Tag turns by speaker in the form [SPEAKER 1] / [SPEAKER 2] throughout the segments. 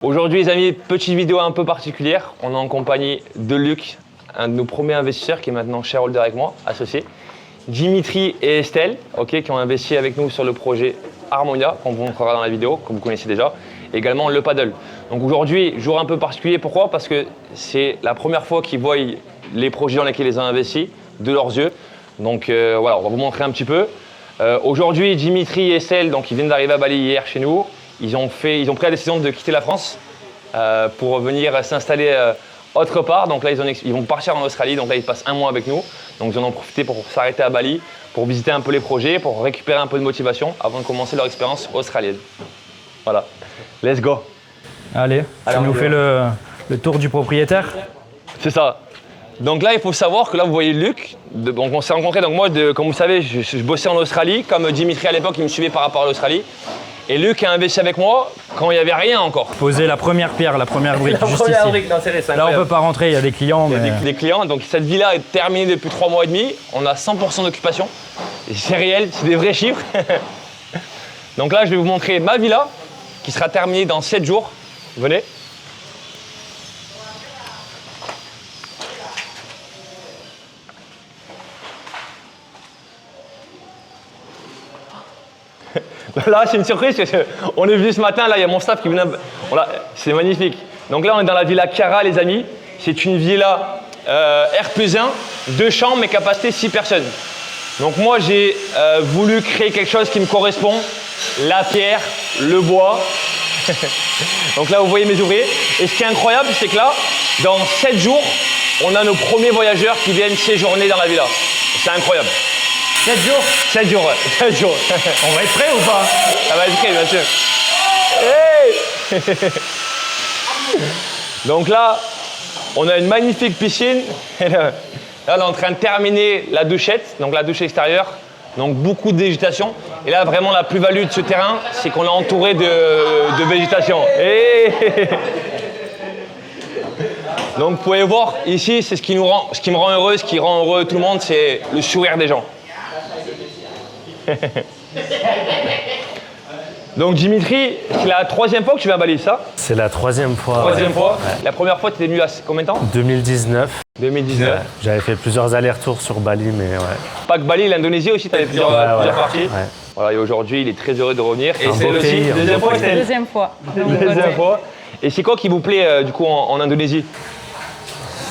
[SPEAKER 1] Aujourd'hui les amis, petite vidéo un peu particulière. On est en compagnie de Luc, un de nos premiers investisseurs qui est maintenant shareholder avec moi, associé. Dimitri et Estelle, qui ont investi avec nous sur le projet Harmonia, qu'on vous montrera dans la vidéo, que vous connaissez déjà. Également le paddle. Donc aujourd'hui, jour un peu particulier, pourquoi? Parce que c'est la première fois qu'ils voient les projets dans lesquels ils ont investi de leurs yeux. Donc voilà, on va vous montrer un petit peu. Aujourd'hui, Dimitri et Estelle, donc ils viennent d'arriver à Bali hier chez nous. Ils ont pris la décision de quitter la France pour venir s'installer autre part. Donc là, ils vont partir en Australie. Donc là, ils passent un mois avec nous. Donc ils en ont profité pour s'arrêter à Bali, pour visiter un peu les projets, pour récupérer un peu de motivation avant de commencer leur expérience australienne. Voilà, let's go.
[SPEAKER 2] Allez, tu nous fais le tour du propriétaire.
[SPEAKER 1] C'est ça. Donc là, il faut savoir que là, vous voyez Luc. Donc on s'est rencontrés. Donc moi, comme vous savez, je bossais en Australie. Comme Dimitri à l'époque, il me suivait par rapport à l'Australie. Et Luc a investi avec moi quand il n'y avait rien encore.
[SPEAKER 2] Poser la première pierre, la première brique,
[SPEAKER 1] La
[SPEAKER 2] juste
[SPEAKER 1] première
[SPEAKER 2] ici.
[SPEAKER 1] brique, non, c'est
[SPEAKER 2] Là, on ne peut pas rentrer, il y a des clients.
[SPEAKER 1] Il y a des clients. Donc cette villa est terminée depuis 3 mois et demi. On a 100% d'occupation. Et c'est réel, c'est des vrais chiffres. Donc là, je vais vous montrer ma villa qui sera terminée dans 7 jours. Venez. Là, c'est une surprise parce qu'on est venu ce matin, là, il y a mon staff qui venait. Voilà, c'est magnifique. Donc là, on est dans la villa Chiara, les amis. C'est une villa R+1, 2 chambres, mais capacité 6 personnes. Donc moi, j'ai voulu créer quelque chose qui me correspond. La pierre, le bois. Donc là, vous voyez mes ouvriers. Et ce qui est incroyable, c'est que là, dans 7 jours, on a nos premiers voyageurs qui viennent séjourner dans la villa. C'est incroyable.
[SPEAKER 2] 7 jours
[SPEAKER 1] 7 jours, ouais. 7 jours.
[SPEAKER 2] On va être prêt ou pas?
[SPEAKER 1] Ça va être prêt, bien sûr. Hey. Donc là, on a une magnifique piscine. Là, on est en train de terminer la douchette, donc la douche extérieure. Donc beaucoup de végétation. Et là, vraiment, la plus-value de ce terrain, c'est qu'on est entouré de végétation. Hey. Donc vous pouvez voir, ici, c'est ce qui me rend heureux, ce qui rend heureux tout le monde, c'est le sourire des gens. Donc Dimitri, c'est la 3e fois que tu viens à Bali, ça?
[SPEAKER 3] C'est la 3e fois.
[SPEAKER 1] 3e fois.
[SPEAKER 3] Ouais.
[SPEAKER 1] La première fois, tu étais venu à combien de temps?
[SPEAKER 3] 2019.
[SPEAKER 1] 2019.
[SPEAKER 3] Ouais. J'avais fait plusieurs allers-retours sur Bali, mais ouais.
[SPEAKER 1] Pas que Bali, l'Indonésie aussi, tu avais plusieurs parties.
[SPEAKER 3] Ouais.
[SPEAKER 1] Voilà, et aujourd'hui, il est très heureux de revenir. Et
[SPEAKER 3] Un
[SPEAKER 1] c'est
[SPEAKER 3] beau
[SPEAKER 1] aussi
[SPEAKER 3] pays,
[SPEAKER 1] deuxième fois, Estelle.
[SPEAKER 4] Deuxième fois.
[SPEAKER 1] Deuxième fois. Et c'est quoi qui vous plaît du coup en Indonésie?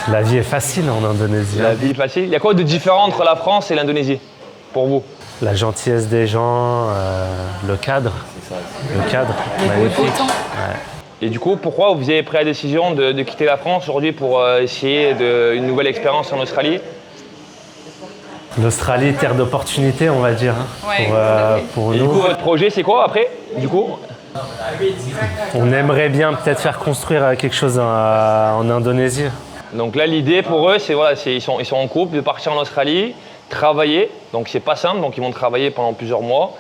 [SPEAKER 3] La vie est facile en Indonésie.
[SPEAKER 1] La vie est facile. Il y a quoi de différent entre la France et l'Indonésie pour vous?
[SPEAKER 3] La gentillesse des gens, le cadre. Le cadre, magnifique. Ouais.
[SPEAKER 1] Et du coup, pourquoi vous avez pris la décision de quitter la France aujourd'hui pour essayer une nouvelle expérience en Australie?
[SPEAKER 3] L'Australie, terre d'opportunité, on va dire, hein,
[SPEAKER 4] Ouais,
[SPEAKER 3] pour
[SPEAKER 1] Et du
[SPEAKER 3] nous.
[SPEAKER 1] coup, votre projet, c'est quoi après? Du coup,
[SPEAKER 3] On aimerait bien peut-être faire construire quelque chose en Indonésie.
[SPEAKER 1] donc là, l'idée pour eux, c'est voilà, ils sont en couple de partir en Australie, travailler. Donc c'est pas simple, donc ils vont travailler pendant plusieurs mois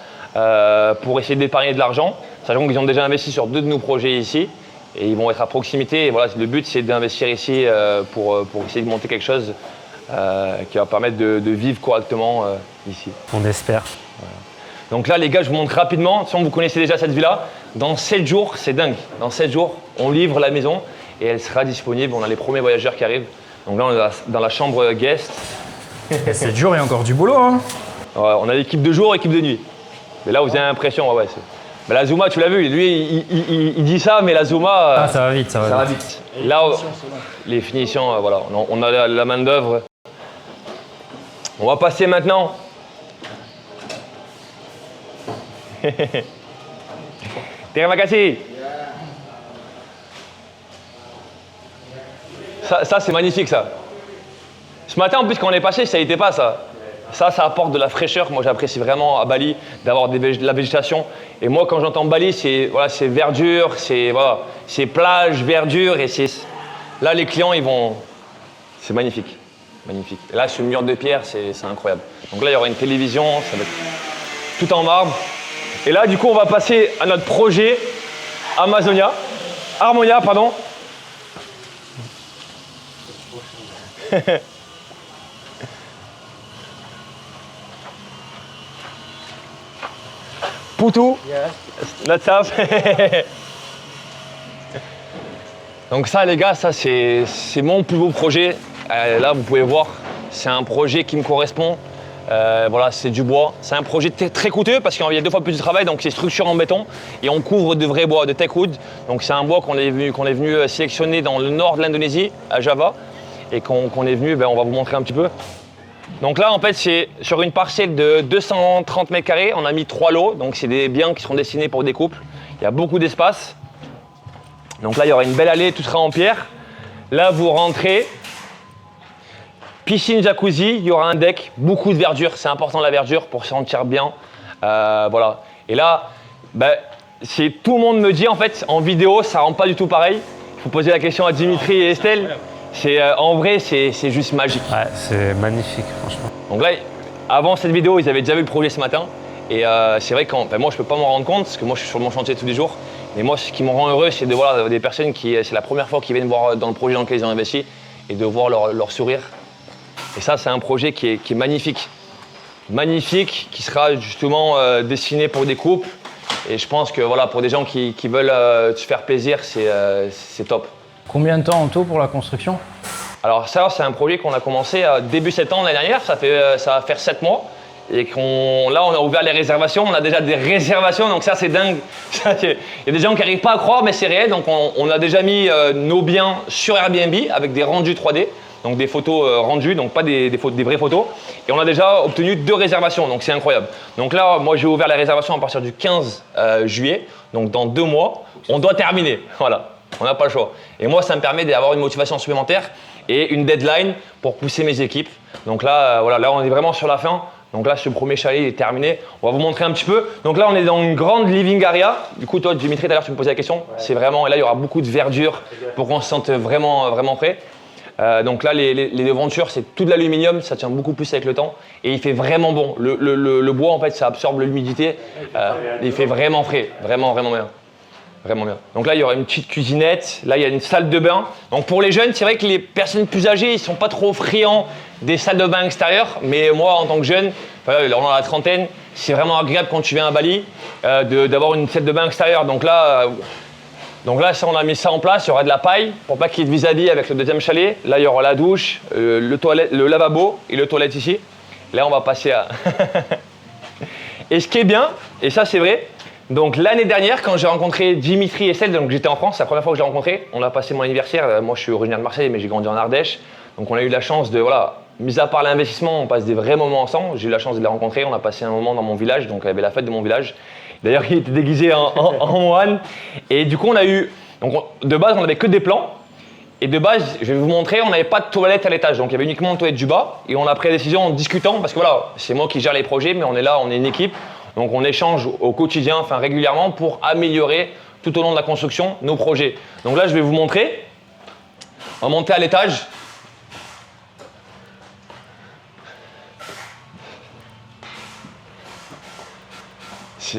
[SPEAKER 1] pour essayer d'épargner de l'argent, sachant qu'ils ont déjà investi sur 2 de nos projets ici et ils vont être à proximité. Et voilà, le but c'est d'investir ici pour essayer de monter quelque chose qui va permettre de vivre correctement ici.
[SPEAKER 3] On espère.
[SPEAKER 1] Donc là, les gars, je vous montre rapidement. Si vous connaissez déjà cette villa, dans 7 jours, c'est dingue. Dans 7 jours, on livre la maison et elle sera disponible. On a les premiers voyageurs qui arrivent. Donc là, on est dans la chambre guest.
[SPEAKER 2] 7 jours, il y a encore du boulot. Hein.
[SPEAKER 1] Ouais, on a l'équipe de jour, équipe de nuit. Mais là, vous avez l'impression, ouais, mais la Zuma, tu l'as vu, lui, il dit ça, mais la Zuma,
[SPEAKER 2] Ça va vite, ça va vite.
[SPEAKER 1] vite. Là, les finitions, voilà, on a la main d'œuvre. On va passer maintenant. Terima kasih. Ça c'est magnifique, ça. Ce matin, en plus, quand on est passé, ça n'était pas ça. Ça apporte de la fraîcheur. Moi, j'apprécie vraiment à Bali d'avoir de la végétation. Et moi, quand j'entends Bali, c'est verdure, c'est plage, verdure. Et là, les clients, c'est magnifique. Magnifique. Et là, ce mur de pierre, c'est incroyable. Donc là, il y aura une télévision, ça va être tout en marbre. Et là, du coup, on va passer à notre projet Harmonia, pardon. Poutou, notre staff. Donc ça les gars, ça c'est mon plus beau projet. Là vous pouvez voir, c'est un projet qui me correspond. Voilà, c'est du bois. C'est un projet très coûteux parce qu'il y a 2 fois plus de travail, donc c'est structure en béton et on couvre de vrais bois, de teakwood. Donc c'est un bois qu'on est venu sélectionner dans le nord de l'Indonésie, à Java, et qu'on est venu, on va vous montrer un petit peu. Donc là en fait c'est sur une parcelle de 230 mètres carrés, on a mis 3 lots, donc c'est des biens qui seront destinés pour des couples. Il y a beaucoup d'espace. Donc là il y aura une belle allée, tout sera en pierre. Là vous rentrez. Piscine, jacuzzi, il y aura un deck, beaucoup de verdure, c'est important la verdure pour se sentir bien. Voilà. Et là, tout le monde me dit en fait en vidéo, ça rend pas du tout pareil. Il faut poser la question à Dimitri et Estelle. En vrai, c'est juste magique.
[SPEAKER 3] Ouais, c'est magnifique, franchement.
[SPEAKER 1] Donc là, avant cette vidéo, ils avaient déjà vu le projet ce matin. Et c'est vrai que moi, je peux pas m'en rendre compte parce que moi, je suis sur mon chantier tous les jours. Mais moi, ce qui me rend heureux, c'est de voir des personnes c'est la première fois qu'ils viennent voir dans le projet dans lequel ils ont investi et de voir leur sourire. Et ça, c'est un projet qui est magnifique. Magnifique, qui sera justement destiné pour des couples. Et je pense que voilà, pour des gens qui veulent se faire plaisir, c'est top.
[SPEAKER 2] Combien de temps en tout pour la construction?
[SPEAKER 1] Alors ça, c'est un projet qu'on a commencé début septembre l'année dernière. Ça va faire 7 mois. Et là, on a ouvert les réservations. On a déjà des réservations, donc ça, c'est dingue. Il y a des gens qui n'arrivent pas à croire, mais c'est réel. Donc on a déjà mis nos biens sur Airbnb avec des rendus 3D. Donc des photos rendues, donc pas des vraies photos. Et on a déjà obtenu 2 réservations, donc c'est incroyable. Donc là, moi j'ai ouvert les réservations à partir du 15 juillet, donc dans 2 mois, on doit terminer. Voilà, on n'a pas le choix. Et moi, ça me permet d'avoir une motivation supplémentaire et une deadline pour pousser mes équipes. Donc là, voilà, là on est vraiment sur la fin. Donc là, ce premier chalet est terminé. On va vous montrer un petit peu. Donc là, on est dans une grande living area. Du coup, toi, Dimitri, tout à l'heure, tu me posais la question. Ouais. C'est vraiment, et là, il y aura beaucoup de verdure pour qu'on se sente vraiment prêt. Donc là, les devantures, c'est tout de l'aluminium, ça tient beaucoup plus avec le temps et il fait vraiment bon. Le bois, en fait, ça absorbe l'humidité. Il fait vraiment frais, vraiment bien. Vraiment bien. Donc là, il y aura une petite cuisinette. Là, il y a une salle de bain. Donc pour les jeunes, c'est vrai que les personnes plus âgées, ils sont pas trop friands des salles de bain extérieures. Mais moi, en tant que jeune, enfin, on a la trentaine, c'est vraiment agréable quand tu viens à Bali d'avoir une salle de bain extérieure. Donc là, ça, on a mis ça en place. Il y aura de la paille pour pas qu'il y ait de vis-à-vis avec le deuxième chalet. Là, il y aura la douche, le lavabo et le toilette ici. Là, on va passer à… Et ce qui est bien, et ça c'est vrai, donc l'année dernière, quand j'ai rencontré Dimitri et Estelle, donc j'étais en France, c'est la première fois que je l'ai rencontré, on a passé mon anniversaire. Moi, je suis originaire de Marseille, mais j'ai grandi en Ardèche. Donc on a eu la chance de, voilà, mis à part l'investissement, on passe des vrais moments ensemble. J'ai eu la chance de les rencontrer. On a passé un moment dans mon village, donc il y avait la fête de mon village. D'ailleurs, il était déguisé en moine. Et du coup, on a eu… Donc, de base, on n'avait que des plans. Et de base, je vais vous montrer, on n'avait pas de toilette à l'étage. Donc, il y avait uniquement une toilette du bas. Et on a pris la décision en discutant, parce que voilà, c'est moi qui gère les projets, mais on est là, on est une équipe. Donc, on échange au quotidien, enfin régulièrement, pour améliorer tout au long de la construction nos projets. Donc là, je vais vous montrer. On va monter à l'étage.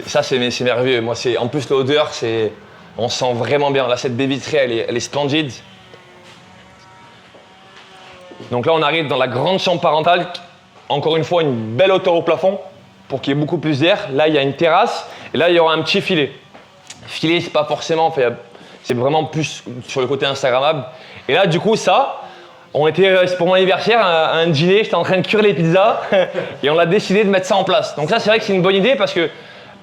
[SPEAKER 1] Ça, c'est merveilleux. Moi, en plus, l'odeur, on sent vraiment bien. Là, cette baie vitrée, elle est splendide. Donc là, on arrive dans la grande chambre parentale. Encore une fois, une belle hauteur au plafond pour qu'il y ait beaucoup plus d'air. Là, il y a une terrasse. Et là, il y aura un petit filet. Filet, c'est pas forcément… C'est vraiment plus sur le côté instagrammable. Et là, du coup, ça… c'est pour mon anniversaire, un dîner. J'étais en train de cuire les pizzas. Et on a décidé de mettre ça en place. Donc ça, c'est vrai que c'est une bonne idée parce que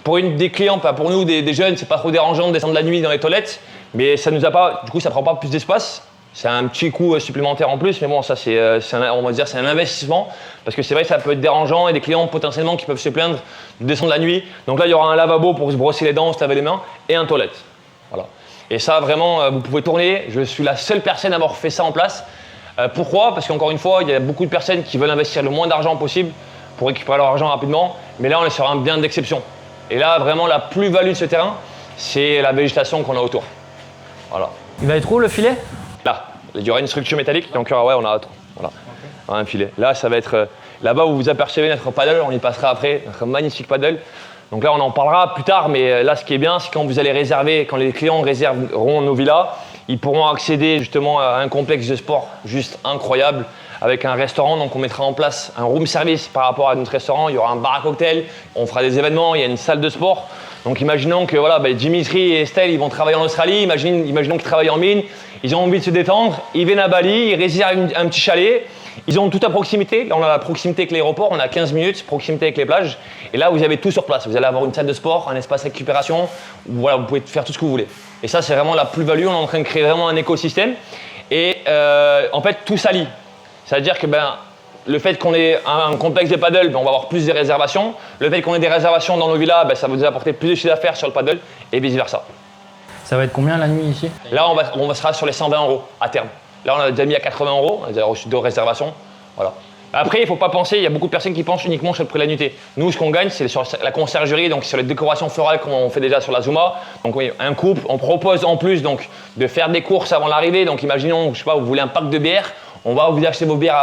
[SPEAKER 1] pour des clients, pas pour nous, des jeunes, c'est pas trop dérangeant de descendre la nuit dans les toilettes, mais ça nous a pas, du coup, ça prend pas plus d'espace. C'est un petit coût supplémentaire en plus, mais bon, ça on va dire c'est un investissement parce que c'est vrai que ça peut être dérangeant et des clients potentiellement qui peuvent se plaindre de descendre la nuit. Donc là, il y aura un lavabo pour se brosser les dents, se laver les mains et un toilette. Voilà. Et ça, vraiment, vous pouvez tourner. Je suis la seule personne à avoir fait ça en place. Pourquoi? Parce qu'encore une fois, il y a beaucoup de personnes qui veulent investir le moins d'argent possible pour récupérer leur argent rapidement, mais là, on est sur un bien d'exception. Et là, vraiment, la plus-value de ce terrain, c'est la végétation qu'on a autour. Voilà.
[SPEAKER 2] Il va être où le filet?
[SPEAKER 1] Là, il y aura une structure métallique, donc ouais, on a voilà. Okay. Un filet. Là, ça va être là-bas où vous apercevez notre paddle, on y passera après, notre magnifique paddle. Donc là, on en parlera plus tard, mais là, ce qui est bien, c'est quand vous allez réserver, quand les clients réserveront nos villas, ils pourront accéder justement à un complexe de sport juste incroyable, avec un restaurant. Donc on mettra en place un room service par rapport à notre restaurant. Il y aura un bar à cocktail, on fera des événements, il y a une salle de sport. Donc imaginons que voilà, Dimitri et Estelle ils vont travailler en Australie, imaginons qu'ils travaillent en mine, ils ont envie de se détendre, ils viennent à Bali, ils réservent un petit chalet, ils ont tout à proximité. Là on a la proximité avec l'aéroport, on a 15 minutes, proximité avec les plages. Et là vous avez tout sur place, vous allez avoir une salle de sport, un espace récupération, voilà, vous pouvez faire tout ce que vous voulez. Et ça c'est vraiment la plus-value, on est en train de créer vraiment un écosystème. Et en fait tout s'allie. C'est-à-dire que le fait qu'on ait un complexe de paddle, on va avoir plus de réservations. Le fait qu'on ait des réservations dans nos villas, ça va nous apporter plus de chiffre d'affaires sur le paddle et vice versa.
[SPEAKER 2] Ça va être combien la nuit ici?
[SPEAKER 1] Là, on sera sur les 120 € à terme. Là, on a déjà mis à 80 €, on a déjà reçu 2 réservations. Voilà. Après, il ne faut pas penser, il y a beaucoup de personnes qui pensent uniquement sur le prix de la nuitée. Nous, ce qu'on gagne, c'est sur la conciergerie, donc sur les décorations florales qu'on fait déjà sur la Zuma. Donc oui, un couple, on propose en plus donc, de faire des courses avant l'arrivée. Donc imaginons, je sais pas, vous voulez un pack de bières. On va vous acheter vos bières,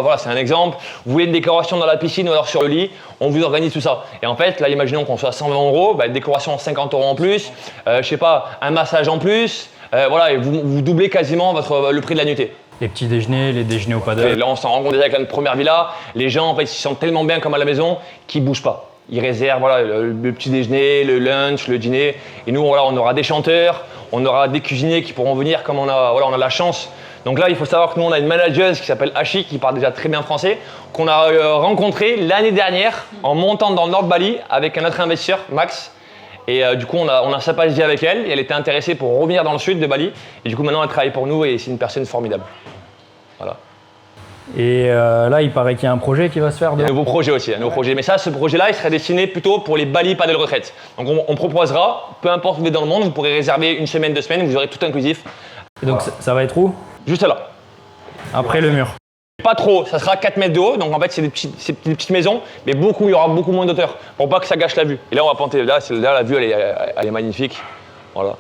[SPEAKER 1] voilà, c'est un exemple. Vous voulez une décoration dans la piscine ou alors sur le lit, on vous organise tout ça. Et en fait, là, imaginons qu'on soit à 120 €, décoration 50 € en plus, je sais pas, un massage en plus, voilà, et vous doublez quasiment le prix de la nuitée.
[SPEAKER 2] Les petits déjeuners, les déjeuners au paddle.
[SPEAKER 1] Et là, on s'en rend compte déjà avec la première villa, les gens, en fait, ils se sentent tellement bien comme à la maison qu'ils ne bougent pas. Ils réservent voilà, le petit déjeuner, le lunch, le dîner. Et nous, voilà, on aura des chanteurs, on aura des cuisiniers qui pourront venir comme on a la chance. Donc là, il faut savoir que nous, on a une manageuse qui s'appelle Ashi, qui parle déjà très bien français, qu'on a rencontrée l'année dernière en montant dans le nord de Bali avec un autre investisseur, Max. Et du coup, on a sympathisé avec elle et elle était intéressée pour revenir dans le sud de Bali. Et du coup, maintenant, elle travaille pour nous et c'est une personne formidable. Voilà.
[SPEAKER 2] Et là, il paraît qu'il y a un projet qui va se faire.
[SPEAKER 1] Il y a un nouveau projet aussi, un nouveau projet. Mais ça, ce projet-là, il serait destiné plutôt pour les Bali Paddle Retraite. Donc on proposera, peu importe où vous êtes dans le monde, vous pourrez réserver une semaine, 2 semaines, vous aurez tout inclusif.
[SPEAKER 2] Et donc ça va être où?
[SPEAKER 1] Juste là.
[SPEAKER 2] Après le mur.
[SPEAKER 1] Pas trop, ça sera 4 mètres de haut, donc en fait c'est des petites maisons, mais il y aura beaucoup moins d'auteur, pour pas que ça gâche la vue. Et là on va planter, là la vue elle est magnifique, voilà.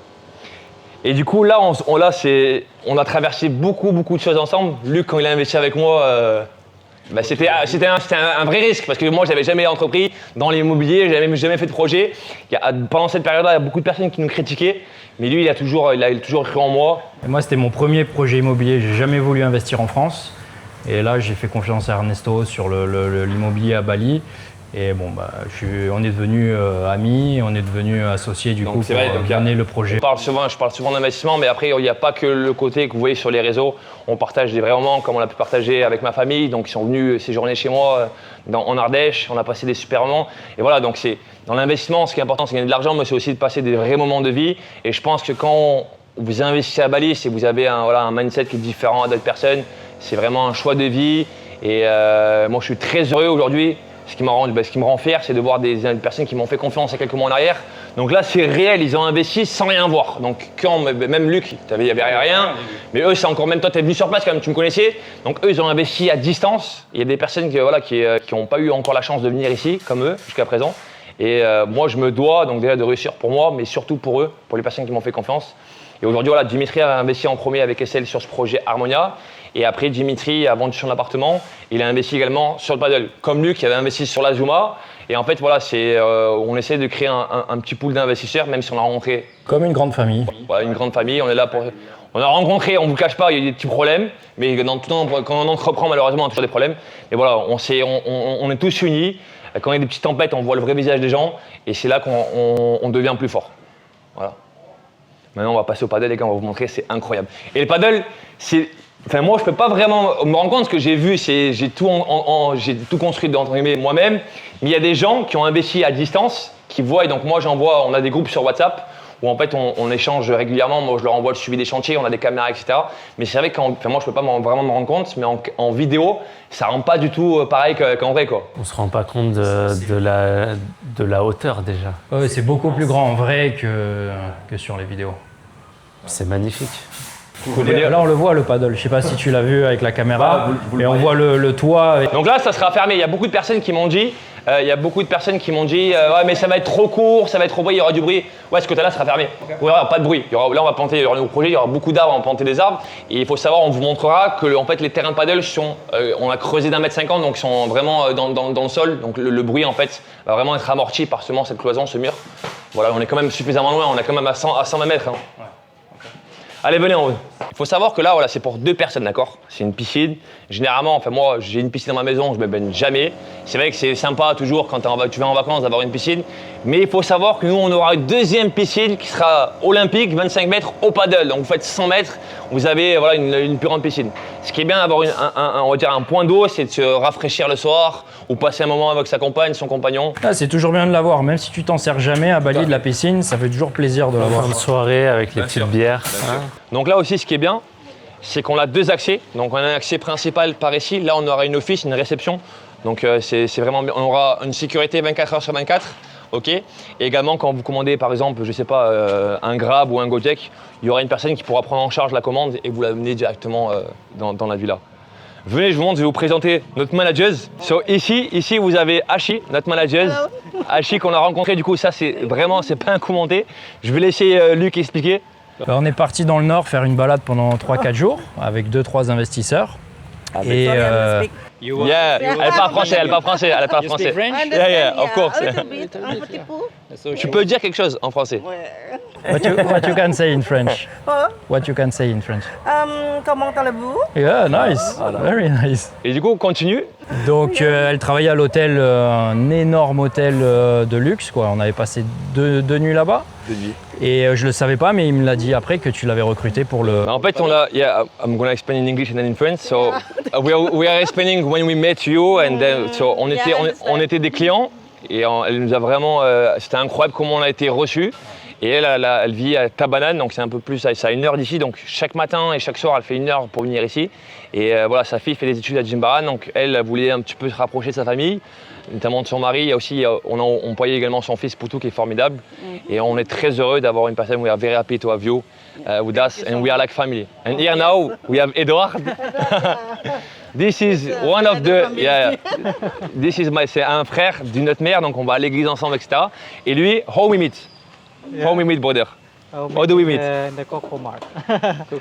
[SPEAKER 1] Et du coup là, on a traversé beaucoup de choses ensemble. Luc quand il a investi avec moi, c'était un vrai risque, parce que moi j'avais jamais entrepris dans l'immobilier, j'avais jamais fait de projet. Pendant cette période-là, il y a beaucoup de personnes qui nous critiquaient, mais lui il a toujours cru en moi. Et
[SPEAKER 2] moi c'était mon premier projet immobilier, j'ai jamais voulu investir en France. Et là, j'ai fait confiance à Ernesto sur l'immobilier à Bali. Et bon, on est devenus amis, on est devenus associés du coup pour mener le projet.
[SPEAKER 1] Je parle souvent d'investissement, mais après, il n'y a pas que le côté que vous voyez sur les réseaux. On partage des vrais moments, comme on a pu partager avec ma famille. Donc, ils sont venus séjourner chez moi en Ardèche. On a passé des super moments. Et voilà, donc dans l'investissement, ce qui est important, c'est de gagner de l'argent, mais c'est aussi de passer des vrais moments de vie. Et je pense que quand vous investissez à Bali, si vous avez un mindset qui est différent à d'autres personnes, c'est vraiment un choix de vie et moi je suis très heureux aujourd'hui. Ce qui me rend fier, c'est de voir des personnes qui m'ont fait confiance il y a quelques mois en arrière. Donc là c'est réel, ils ont investi sans rien voir. Donc même Luc, il n'y avait rien, mais eux c'est encore, même toi tu es venu sur place quand même, tu me connaissais. Donc eux ils ont investi à distance. Il y a des personnes qui n'ont pas eu encore la chance de venir ici, comme eux jusqu'à présent. Et moi je me dois donc déjà de réussir pour moi, mais surtout pour eux, pour les personnes qui m'ont fait confiance. Et aujourd'hui, voilà, Dimitri a investi en premier avec Estelle sur ce projet Harmonia. Et après, Dimitri a vendu son appartement. Il a investi également sur le paddle, comme Luc qui avait investi sur la Zuma. Et en fait, voilà, on essaie de créer un petit pool d'investisseurs, même si on a rencontré.
[SPEAKER 2] Comme une grande famille.
[SPEAKER 1] Voilà, une grande famille. On est là pour. On a rencontré, on ne vous cache pas, il y a eu des petits problèmes. Mais dans tout temps, quand on entreprend, malheureusement, on a toujours des problèmes. Mais voilà, on est tous unis. Quand il y a des petites tempêtes, on voit le vrai visage des gens. Et c'est là qu'on devient plus fort. Voilà. Maintenant, on va passer au paddle, les gars, on va vous montrer, c'est incroyable. Et le paddle, moi, je peux pas vraiment me rendre compte, ce que j'ai vu, j'ai tout construit entre guillemets moi-même. Mais il y a des gens qui ont investi à distance, qui voient, et donc moi, on a des groupes sur WhatsApp où en fait, on échange régulièrement. Moi, je leur envoie le suivi des chantiers, on a des caméras, etc. Mais c'est vrai que moi, je peux pas vraiment me rendre compte, mais en vidéo, ça rend pas du tout pareil qu'en vrai, quoi.
[SPEAKER 3] On se rend pas compte de la hauteur déjà.
[SPEAKER 2] Ouais, c'est beaucoup plus grand en vrai que sur les vidéos.
[SPEAKER 3] C'est magnifique.
[SPEAKER 2] Là, on le voit le paddle. Je sais pas si tu l'as vu avec la caméra, et on voit le toit.
[SPEAKER 1] Donc là, ça sera fermé. Il y a beaucoup de personnes qui m'ont dit, ouais, mais ça va être trop court, ça va être trop bruit, il y aura du bruit. Ouais, ce côté-là sera fermé. Ouais, pas de bruit. Là, on va planter, il y aura un nouveau projet, il y aura beaucoup d'arbres, on va planter des arbres. Et il faut savoir, on vous montrera que en fait, les terrains de paddle on a creusé d'1,50 m, donc sont vraiment dans le sol. Donc le bruit, en fait, va vraiment être amorti par cette cloison, ce mur. Voilà, on est quand même suffisamment loin, on est quand même à 120 mètres. Hein. Allez, venez en haut. Il faut savoir que là, voilà, c'est pour 2 personnes, d'accord? C'est une piscine. Généralement, enfin moi, j'ai une piscine dans ma maison, je ne me baigne jamais. C'est vrai que c'est sympa toujours quand tu vas en vacances d'avoir une piscine. Mais il faut savoir que nous, on aura une deuxième piscine qui sera olympique, 25 mètres au paddle. Donc vous faites 100 mètres, vous avez voilà, une plus grande piscine. Ce qui est bien d'avoir on va dire un point d'eau, c'est de se rafraîchir le soir ou passer un moment avec sa compagne, son compagnon.
[SPEAKER 2] Ah, c'est toujours bien de l'avoir, même si tu t'en sers jamais à Bali de la piscine, ça fait toujours plaisir de l'avoir.
[SPEAKER 3] Fin de soirée avec les petites bières.
[SPEAKER 1] Donc là aussi, ce qui est bien, c'est qu'on a 2 accès. Donc on a un accès principal par ici. Là, on aura une office, une réception. Donc c'est vraiment bien. On aura une sécurité 24 heures sur 24. Ok. Et également, quand vous commandez par exemple, je sais pas, un Grab ou un Gojek, il y aura une personne qui pourra prendre en charge la commande et vous l'amener directement dans la villa. Venez, je vous montre, je vais vous présenter notre manageuse. So, ici, vous avez Ashi, notre manageuse. Ashi qu'on a rencontré, du coup, ça, c'est pas un coup monté. Je vais laisser Luc expliquer.
[SPEAKER 2] On est parti dans le nord faire une balade pendant 3-4 jours avec 2-3 investisseurs. Et
[SPEAKER 1] Yeah, elle parle français, elle parle français. Yeah, of course. Tu peux dire quelque chose en français.
[SPEAKER 2] what you can say in French? What you can say in French?
[SPEAKER 4] Comment allez-vous?
[SPEAKER 2] Yeah, nice, very nice.
[SPEAKER 1] Et du coup, on continue.
[SPEAKER 2] Donc elle travaillait à l'hôtel, un énorme hôtel de luxe, quoi. On avait passé deux nuits là-bas.
[SPEAKER 1] 2 nuits.
[SPEAKER 2] Et je le savais pas, mais il me l'a dit après que tu l'avais recruté pour le.
[SPEAKER 1] En fait, I'm gonna explain in English and then in French. So we are explaining when we met you, and then, so on était des clients et elle nous a vraiment, c'était incroyable comment on a été reçus. Et elle vit à Tabanan, donc c'est un peu plus, c'est à 1 heure d'ici. Donc chaque matin et chaque soir, elle fait 1 heure pour venir ici. Et voilà, sa fille fait des études à Jimbaran, donc elle voulait un petit peu se rapprocher de sa famille, notamment de son mari. Il y a aussi, on employait également son fils Poutou qui est formidable. Et on est très heureux d'avoir une personne. We are very happy to have you with us, and we are like family. And here now we have Edouard. This is one of the, this is c'est un frère d'une autre mère, donc on va à l'église ensemble, etc. Et lui, how we meet? How we meet, brother? How do we meet?
[SPEAKER 5] The Coco Mart.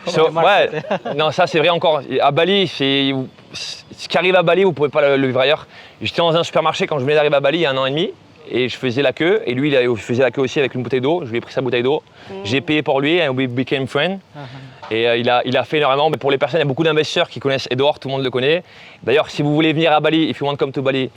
[SPEAKER 1] So, ouais, non, ça c'est vrai encore. À Bali, ce qui arrive à Bali, vous ne pouvez pas le vivre ailleurs. J'étais dans un supermarché quand je venais d'arriver à Bali il y a 1 an et demi et je faisais la queue. Et lui, il faisait la queue aussi avec une bouteille d'eau. Je lui ai pris sa bouteille d'eau. J'ai payé pour lui, and we became friends. Et il a fait énormément. Mais pour les personnes, il y a beaucoup d'investisseurs qui connaissent Edouard, tout le monde le connaît. D'ailleurs, si vous voulez venir à Bali, if you want to come to Bali,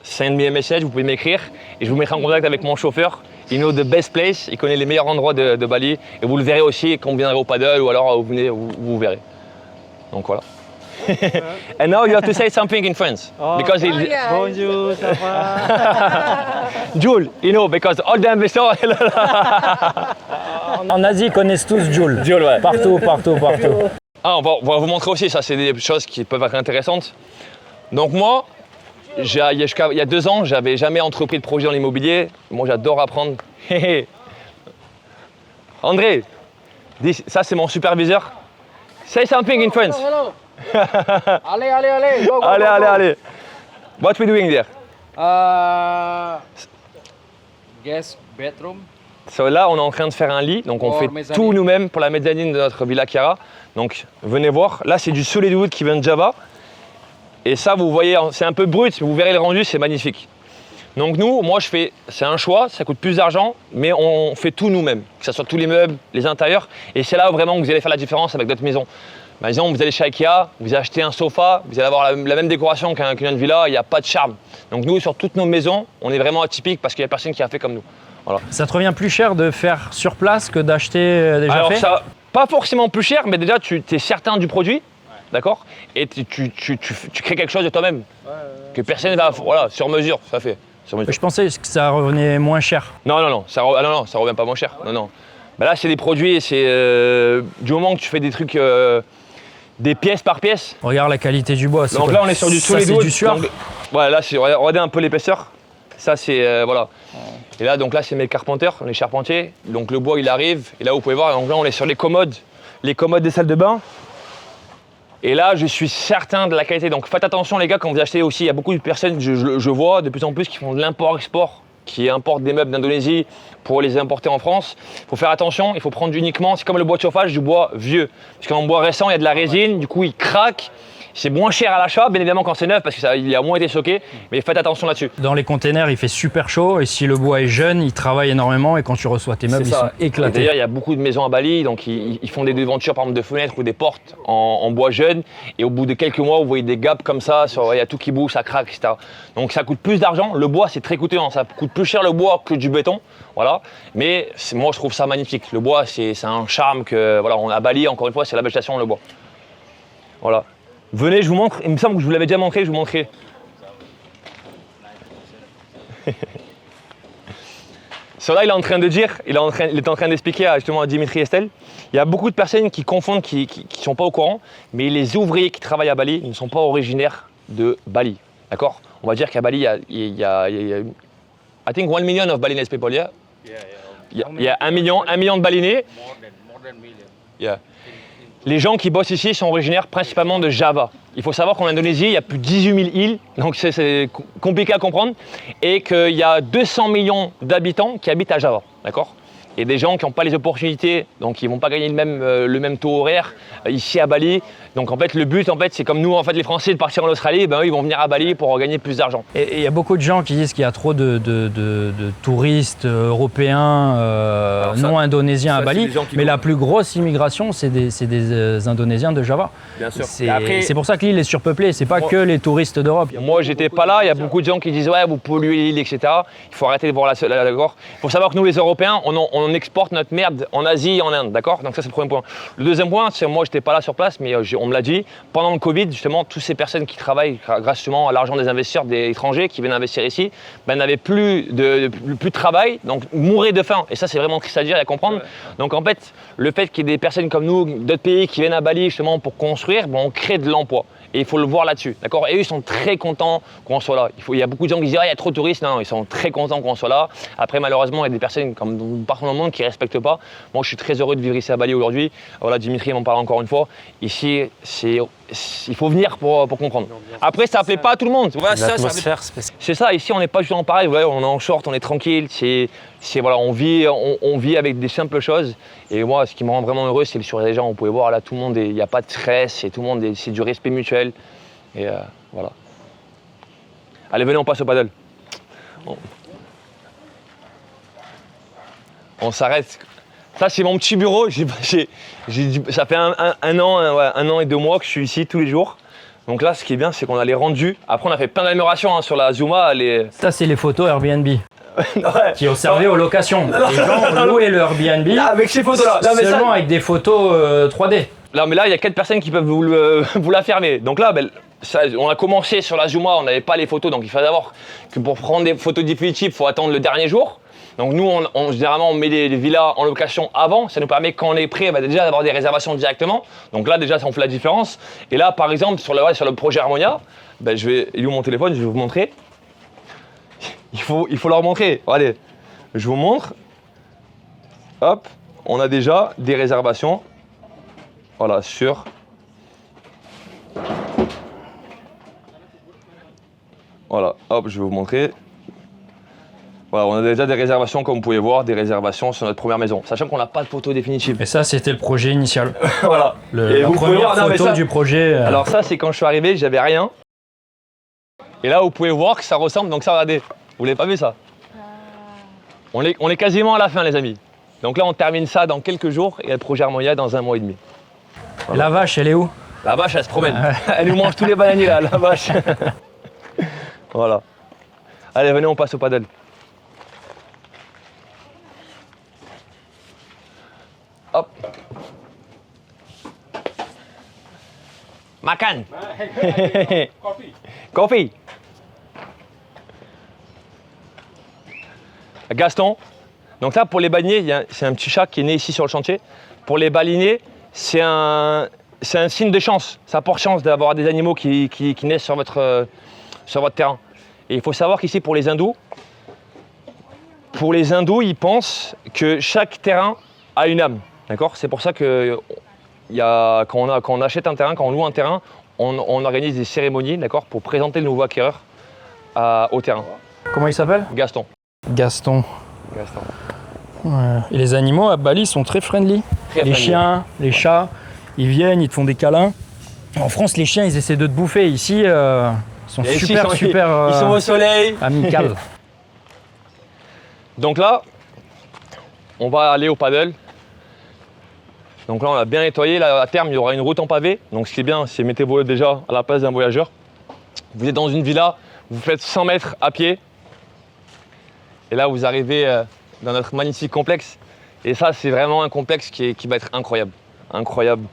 [SPEAKER 1] send me a message, vous pouvez m'écrire et je vous mettrai en contact avec mon chauffeur. Il know the best place, il connaît les meilleurs endroits de Bali et vous le verrez aussi quand vous viendrez au paddle ou alors vous verrez. Donc voilà. And now you have to say something in French. Because
[SPEAKER 5] Bonjour, ça va?
[SPEAKER 1] Jules, you know, because all the investors.
[SPEAKER 2] En Asie, ils connaissent tous Jules.
[SPEAKER 1] Jules, ouais.
[SPEAKER 2] Partout.
[SPEAKER 1] Ah, on va vous montrer aussi, ça c'est des choses qui peuvent être intéressantes. Donc moi, il y a 2 ans, j'avais jamais entrepris de projet dans l'immobilier. Moi, j'adore apprendre. André, ça c'est mon superviseur. Say something in French.
[SPEAKER 5] Hello. Allez, go, go,
[SPEAKER 1] Allez. What we doing there?
[SPEAKER 5] Guest bedroom.
[SPEAKER 1] So là, on est en train de faire un lit, donc on
[SPEAKER 5] Pour
[SPEAKER 1] fait
[SPEAKER 5] mezzanine.
[SPEAKER 1] tout nous-mêmes pour la mezzanine de notre Villa Chiara. Donc venez voir, là c'est du solid wood qui vient de Java. Et ça, vous voyez, c'est un peu brut, mais vous verrez le rendu, c'est magnifique. Donc nous, moi je fais, c'est un choix, ça coûte plus d'argent, mais on fait tout nous-mêmes, que ce soit tous les meubles, les intérieurs. Et c'est là où vraiment vous allez faire la différence avec d'autres maisons. Par exemple, vous allez chez Ikea, vous achetez un sofa, vous allez avoir la même décoration qu'une autre villa, il n'y a pas de charme. Donc nous, sur toutes nos maisons, on est vraiment atypique parce qu'il n'y a personne qui a fait comme nous. Voilà.
[SPEAKER 2] Ça te revient plus cher de faire sur place que d'acheter déjà
[SPEAKER 1] Alors
[SPEAKER 2] fait?
[SPEAKER 1] ça, pas forcément plus cher, mais déjà tu es certain du produit, d'accord? Et tu crées quelque chose de toi-même, que personne ne va, voilà, sur mesure, ça fait. Sur mesure.
[SPEAKER 2] Je pensais que ça revenait moins cher.
[SPEAKER 1] Non, ça revient pas moins cher. Non. Bah là, c'est des produits, c'est du moment que tu fais des trucs, des pièces par pièce.
[SPEAKER 2] Regarde la qualité du bois.
[SPEAKER 1] Donc là, on est sur du solid wood.
[SPEAKER 2] C'est du sueur.
[SPEAKER 1] Ouais, là, regardez un peu l'épaisseur. Ça, c'est voilà. Et là, donc là, c'est mes carpenters, les charpentiers. Donc le bois, il arrive. Et là, vous pouvez voir. Donc là, on est sur les commodes des salles de bain. Et là, je suis certain de la qualité. Donc faites attention, les gars, quand vous achetez aussi. Il y a beaucoup de personnes, je vois de plus en plus, qui font de l'import-export, qui importent des meubles d'Indonésie pour les importer en France. Il faut faire attention. Il faut prendre uniquement. C'est comme le bois de chauffage, du bois vieux. Parce qu'en bois récent, il y a de la résine. Du coup, il craque. C'est moins cher à l'achat, bien évidemment quand c'est neuf parce qu'il a moins été stocké, mais faites attention là-dessus.
[SPEAKER 2] Dans les containers, il fait super chaud et si le bois est jeune, il travaille énormément et quand tu reçois tes meubles, ils sont éclatés.
[SPEAKER 1] D'ailleurs, il y a beaucoup de maisons à Bali, donc ils font des devantures par exemple de fenêtres ou des portes en bois jeune et au bout de quelques mois, vous voyez des gaps comme ça, il y a tout qui bouge, ça craque, etc. Donc ça coûte plus d'argent. Le bois, c'est très coûteux, hein. Ça coûte plus cher le bois que du béton, voilà. Mais moi, je trouve ça magnifique. Le bois, c'est un charme que, voilà, on a à Bali, encore une fois, c'est la végétation, le bois. Voilà. Venez, je vous montre. Il me semble que je vous l'avais déjà montré, je vous montrerai. Cela, il est en train de dire, il est en train d'expliquer justement à Dimitri et Estelle. Il y a beaucoup de personnes qui confondent, qui ne sont pas au courant, mais les ouvriers qui travaillent à Bali ne sont pas originaires de Bali. D'accord? On va dire qu'à Bali, il y a I think 1 million of Balinese people, yeah? Il y a 1 million de Balinais.
[SPEAKER 5] More than million.
[SPEAKER 1] Yeah. Les gens qui bossent ici sont originaires principalement de Java. Il faut savoir qu'en Indonésie, il y a plus de 18 000 îles, donc c'est compliqué à comprendre, et qu'il y a 200 millions d'habitants qui habitent à Java, d'accord? Et des gens qui n'ont pas les opportunités, donc ils ne vont pas gagner le même taux horaire ici à Bali. Donc en fait, le but, c'est comme nous, en fait, les Français, de partir en Australie, eux, ils vont venir à Bali pour gagner plus d'argent.
[SPEAKER 2] Et il y a beaucoup de gens qui disent qu'il y a trop de touristes européens, non indonésiens à Bali, mais la plus grosse immigration, c'est des Indonésiens de Java.
[SPEAKER 1] Bien sûr.
[SPEAKER 2] C'est pour ça que l'île est surpeuplée, c'est pas que les touristes d'Europe.
[SPEAKER 1] Moi, j'étais pas là, il y a beaucoup de gens qui disent « ouais, vous polluez l'île, etc. » Il faut arrêter de voir la d'accord. Il faut savoir que nous, les Européens, on exporte notre merde en Asie et en Inde, d'accord? Donc ça, c'est le premier point. Le deuxième point, c'est moi, j'étais pas là sur place, mais on me l'a dit, pendant le Covid, justement, toutes ces personnes qui travaillent grâce justement à l'argent des investisseurs, des étrangers qui viennent investir ici, n'avaient plus de travail, donc mouraient de faim. Et ça, c'est vraiment triste à dire et à comprendre. Donc en fait, le fait qu'il y ait des personnes comme nous, d'autres pays qui viennent à Bali justement pour construire, on crée de l'emploi. Et il faut le voir là-dessus, d'accord? Et eux, ils sont très contents qu'on soit là. Il y a beaucoup de gens qui disent il y a trop de touristes. Non, ils sont très contents qu'on soit là. Après, malheureusement, il y a des personnes comme partout dans le monde qui ne respectent pas. Moi, je suis très heureux de vivre ici à Bali aujourd'hui. Voilà, Dimitri m'en parle encore une fois. Ici, il faut venir pour comprendre. Après, ça ne plaît pas à tout le monde. Voilà,
[SPEAKER 3] L'atmosphère spéciale.
[SPEAKER 1] c'est ça, ici, on n'est pas justement pareil. Ouais, on est en short, on est tranquille. Voilà, on vit avec des simples choses. Et moi, ce qui me rend vraiment heureux, c'est sur les gens. Vous pouvez voir là, tout le monde, il n'y a pas de stress, et tout le monde, c'est du respect mutuel. Et voilà. Allez, venez, on passe au paddle. On s'arrête. Ça, c'est mon petit bureau. Ça fait un an et 2 mois que je suis ici tous les jours. Donc là, ce qui est bien, c'est qu'on a les rendus. Après, on a fait plein d'améliorations sur la Zuma.
[SPEAKER 2] Ça, c'est les photos Airbnb.
[SPEAKER 1] Ouais.
[SPEAKER 2] Qui ont servi aux locations. Les gens louaient le Airbnb
[SPEAKER 1] avec ces photos-là.
[SPEAKER 2] seulement avec des photos 3D.
[SPEAKER 1] Non, mais là, il y a 4 personnes qui peuvent vous la fermer. Donc là, on a commencé sur la Zuma, on n'avait pas les photos. Donc il faut savoir que pour prendre des photos définitives, il faut attendre le dernier jour. Donc nous, généralement, on met les villas en location avant. Ça nous permet, quand on est prêt, déjà d'avoir des réservations directement. Donc là, déjà, ça on fait la différence. Et là, par exemple, sur le projet Harmonia, je vais lui mon téléphone, je vais vous montrer. Il faut leur montrer. Allez, je vous montre. Hop, on a déjà des réservations. Voilà, sur. Voilà, hop, je vais vous montrer. Voilà, on a déjà des réservations, comme vous pouvez voir, des réservations sur notre première maison, sachant qu'on n'a pas de photo définitive.
[SPEAKER 2] Et ça, c'était le projet initial.
[SPEAKER 1] Voilà.
[SPEAKER 2] La première photo du projet.
[SPEAKER 1] Alors ça, c'est quand je suis arrivé, j'avais rien. Et là, vous pouvez voir que ça ressemble. Donc ça, regardez, vous l'avez pas vu ça? On est quasiment à la fin, les amis. Donc là, on termine ça dans quelques jours et le projet Harmonia dans 1 mois et demi. Voilà.
[SPEAKER 2] La vache, elle est où?
[SPEAKER 1] La vache, elle se promène. Elle nous mange tous les bananiers là, la vache. Voilà. Allez, venez, on passe au paddle. Hop. Makan. Coffee. Gaston. Donc là, pour les baleiniers, c'est un petit chat qui est né ici sur le chantier. Pour les baleiniers, c'est un signe de chance. Ça porte chance d'avoir des animaux qui naissent sur votre terrain. Et il faut savoir qu'ici, pour les hindous, ils pensent que chaque terrain a une âme. D'accord? C'est pour ça que quand on achète un terrain, quand on loue un terrain, on organise des cérémonies, d'accord, pour présenter le nouveau acquéreur au terrain.
[SPEAKER 2] Comment il s'appelle?
[SPEAKER 1] Gaston.
[SPEAKER 2] Gaston. Ouais. Et les animaux à Bali sont très friendly. Les chiens, les chats, ils viennent, ils te font des câlins. En France, les chiens, ils essaient de te bouffer. Ici, ils sont
[SPEAKER 1] Et ici,
[SPEAKER 2] super, super
[SPEAKER 1] ils sont au soleil.
[SPEAKER 2] amicales.
[SPEAKER 1] Donc là, on va aller au paddle. Donc là, on a bien nettoyé. Là, à terme, il y aura une route en pavé. Donc ce qui est bien, c'est mettez-vous déjà à la place d'un voyageur. Vous êtes dans une villa, vous faites 100 mètres à pied. Et là, vous arrivez dans notre magnifique complexe. Et ça, c'est vraiment un complexe qui va être incroyable. Incroyable.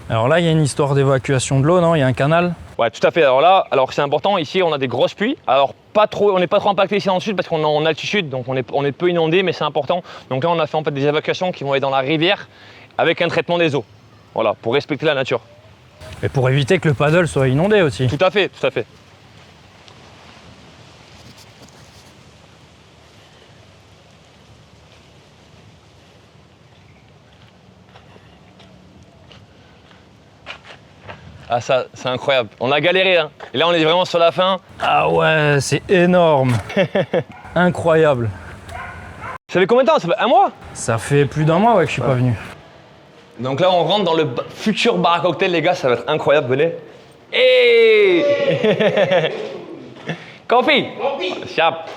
[SPEAKER 2] Alors là, il y a une histoire d'évacuation de l'eau, non? Il y a un canal?
[SPEAKER 1] Ouais, tout à fait. Alors là, c'est important. Ici, on a des grosses pluies. Alors pas trop, on n'est pas trop impacté ici dans le sud parce qu'on est en altitude, donc on est peu inondé, mais c'est important. Donc là, on a fait en fait des évacuations qui vont aller dans la rivière avec un traitement des eaux. Voilà, pour respecter la nature.
[SPEAKER 2] Et pour éviter que le paddle soit inondé aussi.
[SPEAKER 1] Tout à fait, tout à fait. Ah ça, c'est incroyable. On a galéré, hein. Et là, on est vraiment sur la fin.
[SPEAKER 2] Ah ouais, c'est énorme. Incroyable.
[SPEAKER 1] Ça fait combien de temps? Ça fait un mois?
[SPEAKER 2] Ça fait plus d'un mois ouais, que je suis pas venu.
[SPEAKER 1] Donc là, on rentre dans le futur bar à cocktail, les gars. Ça va être incroyable. Venez. Hey Coffee. Siap.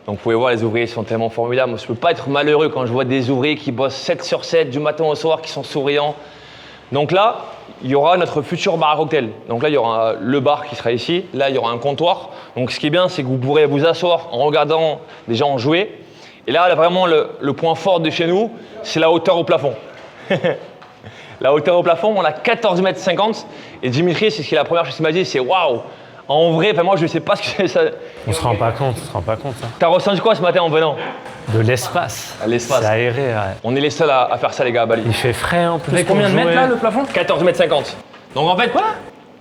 [SPEAKER 1] Donc vous pouvez voir, les ouvriers sont tellement formidables. Moi, je peux pas être malheureux quand je vois des ouvriers qui bossent 7 sur 7 du matin au soir, qui sont souriants. Donc là, il y aura notre futur bar à cocktail. Donc là, il y aura le bar qui sera ici. Là, il y aura un comptoir. Donc ce qui est bien, c'est que vous pourrez vous asseoir en regardant des gens jouer. Et là, vraiment, le point fort de chez nous, c'est la hauteur au plafond. La hauteur au plafond, on a 14,50 m. Et Dimitri, c'est ce qu'il a la première chose qu'il m'a dit, c'est waouh. En vrai, moi, je ne sais pas ce que c'est ça.
[SPEAKER 3] On se rend pas compte, hein.
[SPEAKER 1] T'as ressenti quoi ce matin en venant?
[SPEAKER 3] De l'espace.
[SPEAKER 1] L'espace.
[SPEAKER 3] C'est aéré, ouais.
[SPEAKER 1] On est les seuls à faire ça, les gars, à Bali.
[SPEAKER 3] Il fait frais en plus.
[SPEAKER 2] Vous avez combien de
[SPEAKER 3] pour
[SPEAKER 2] mètres
[SPEAKER 3] jouer.
[SPEAKER 2] là, le plafond?
[SPEAKER 1] 14,50 m. Donc en fait,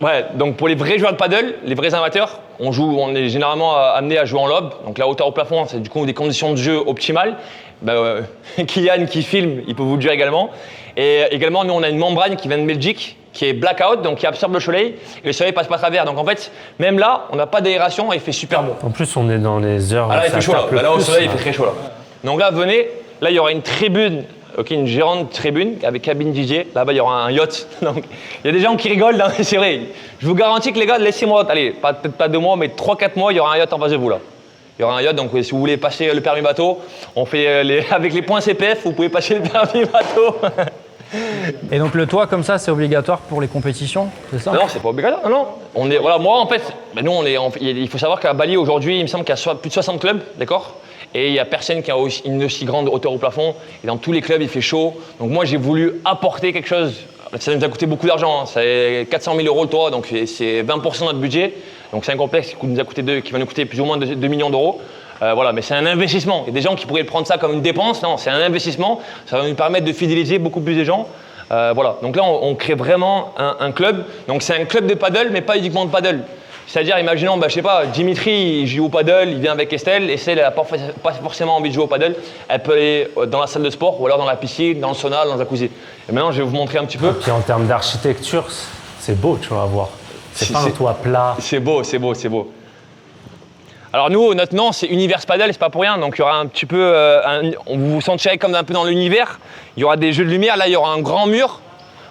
[SPEAKER 1] ouais, donc pour les vrais joueurs de paddle, les vrais amateurs, on est généralement amené à jouer en lob. Donc la hauteur au plafond, c'est du coup des conditions de jeu optimales. Kylian qui filme, il peut vous le dire également. Et également, nous, on a une membrane qui vient de Belgique, qui est blackout, donc qui absorbe le soleil, et le soleil passe pas à travers. Donc en fait, même là, on n'a pas d'aération et il fait super bon.
[SPEAKER 3] En plus, on est dans les heures.
[SPEAKER 1] Ah là, il
[SPEAKER 3] ça
[SPEAKER 1] fait chaud là.
[SPEAKER 3] tape le
[SPEAKER 1] Là, au
[SPEAKER 3] plus,
[SPEAKER 1] soleil, il
[SPEAKER 3] là.
[SPEAKER 1] fait très chaud là. Donc là, venez, là, il y aura une tribune, une gérante tribune avec cabine DJ. Là-bas, il y aura un yacht. Donc, il y a des gens qui rigolent, hein, c'est vrai. Je vous garantis que les gars, laissez-moi, allez, peut-être pas 2 mois, mais 3-4 mois, il y aura un yacht en face de vous là. Il y aura un yacht, donc si vous voulez passer le permis bateau, on fait avec les points CPF, vous pouvez passer le permis bateau.
[SPEAKER 2] Et donc le toit comme ça, c'est obligatoire pour les compétitions, c'est ça?
[SPEAKER 1] Non, c'est pas obligatoire. Non. Voilà, moi en fait, nous il faut savoir qu'à Bali aujourd'hui, il me semble qu'il y a plus de 60 clubs, d'accord? Et il n'y a personne qui a une aussi grande hauteur au plafond. Et dans tous les clubs, il fait chaud. Donc moi, j'ai voulu apporter quelque chose. Ça nous a coûté beaucoup d'argent. Hein. C'est 400 000 € le toit, donc c'est 20% de notre budget. Donc c'est un complexe qui va nous coûter plus ou moins 2 millions d'euros. Voilà, mais c'est un investissement. Il y a des gens qui pourraient prendre ça comme une dépense. Non, c'est un investissement. Ça va nous permettre de fidéliser beaucoup plus de gens. Voilà. Donc là, on crée vraiment un club. Donc c'est un club de paddle, mais pas uniquement de paddle. C'est-à-dire, imaginons, je sais pas, Dimitri, il joue au paddle, il vient avec Estelle. Estelle, elle n'a pas forcément envie de jouer au paddle. Elle peut aller dans la salle de sport ou alors dans la piscine, dans le sauna, dans le jacuzzi. Et maintenant, je vais vous montrer un petit peu.
[SPEAKER 3] Et puis en termes d'architecture, c'est beau, tu vas voir. C'est pas un toit plat.
[SPEAKER 1] C'est beau. Alors nous, notre nom, c'est Univers Paddle, c'est pas pour rien. Donc il y aura un petit peu, on vous sentirez comme un peu dans l'univers. Il y aura des jeux de lumière. Là, il y aura un grand mur.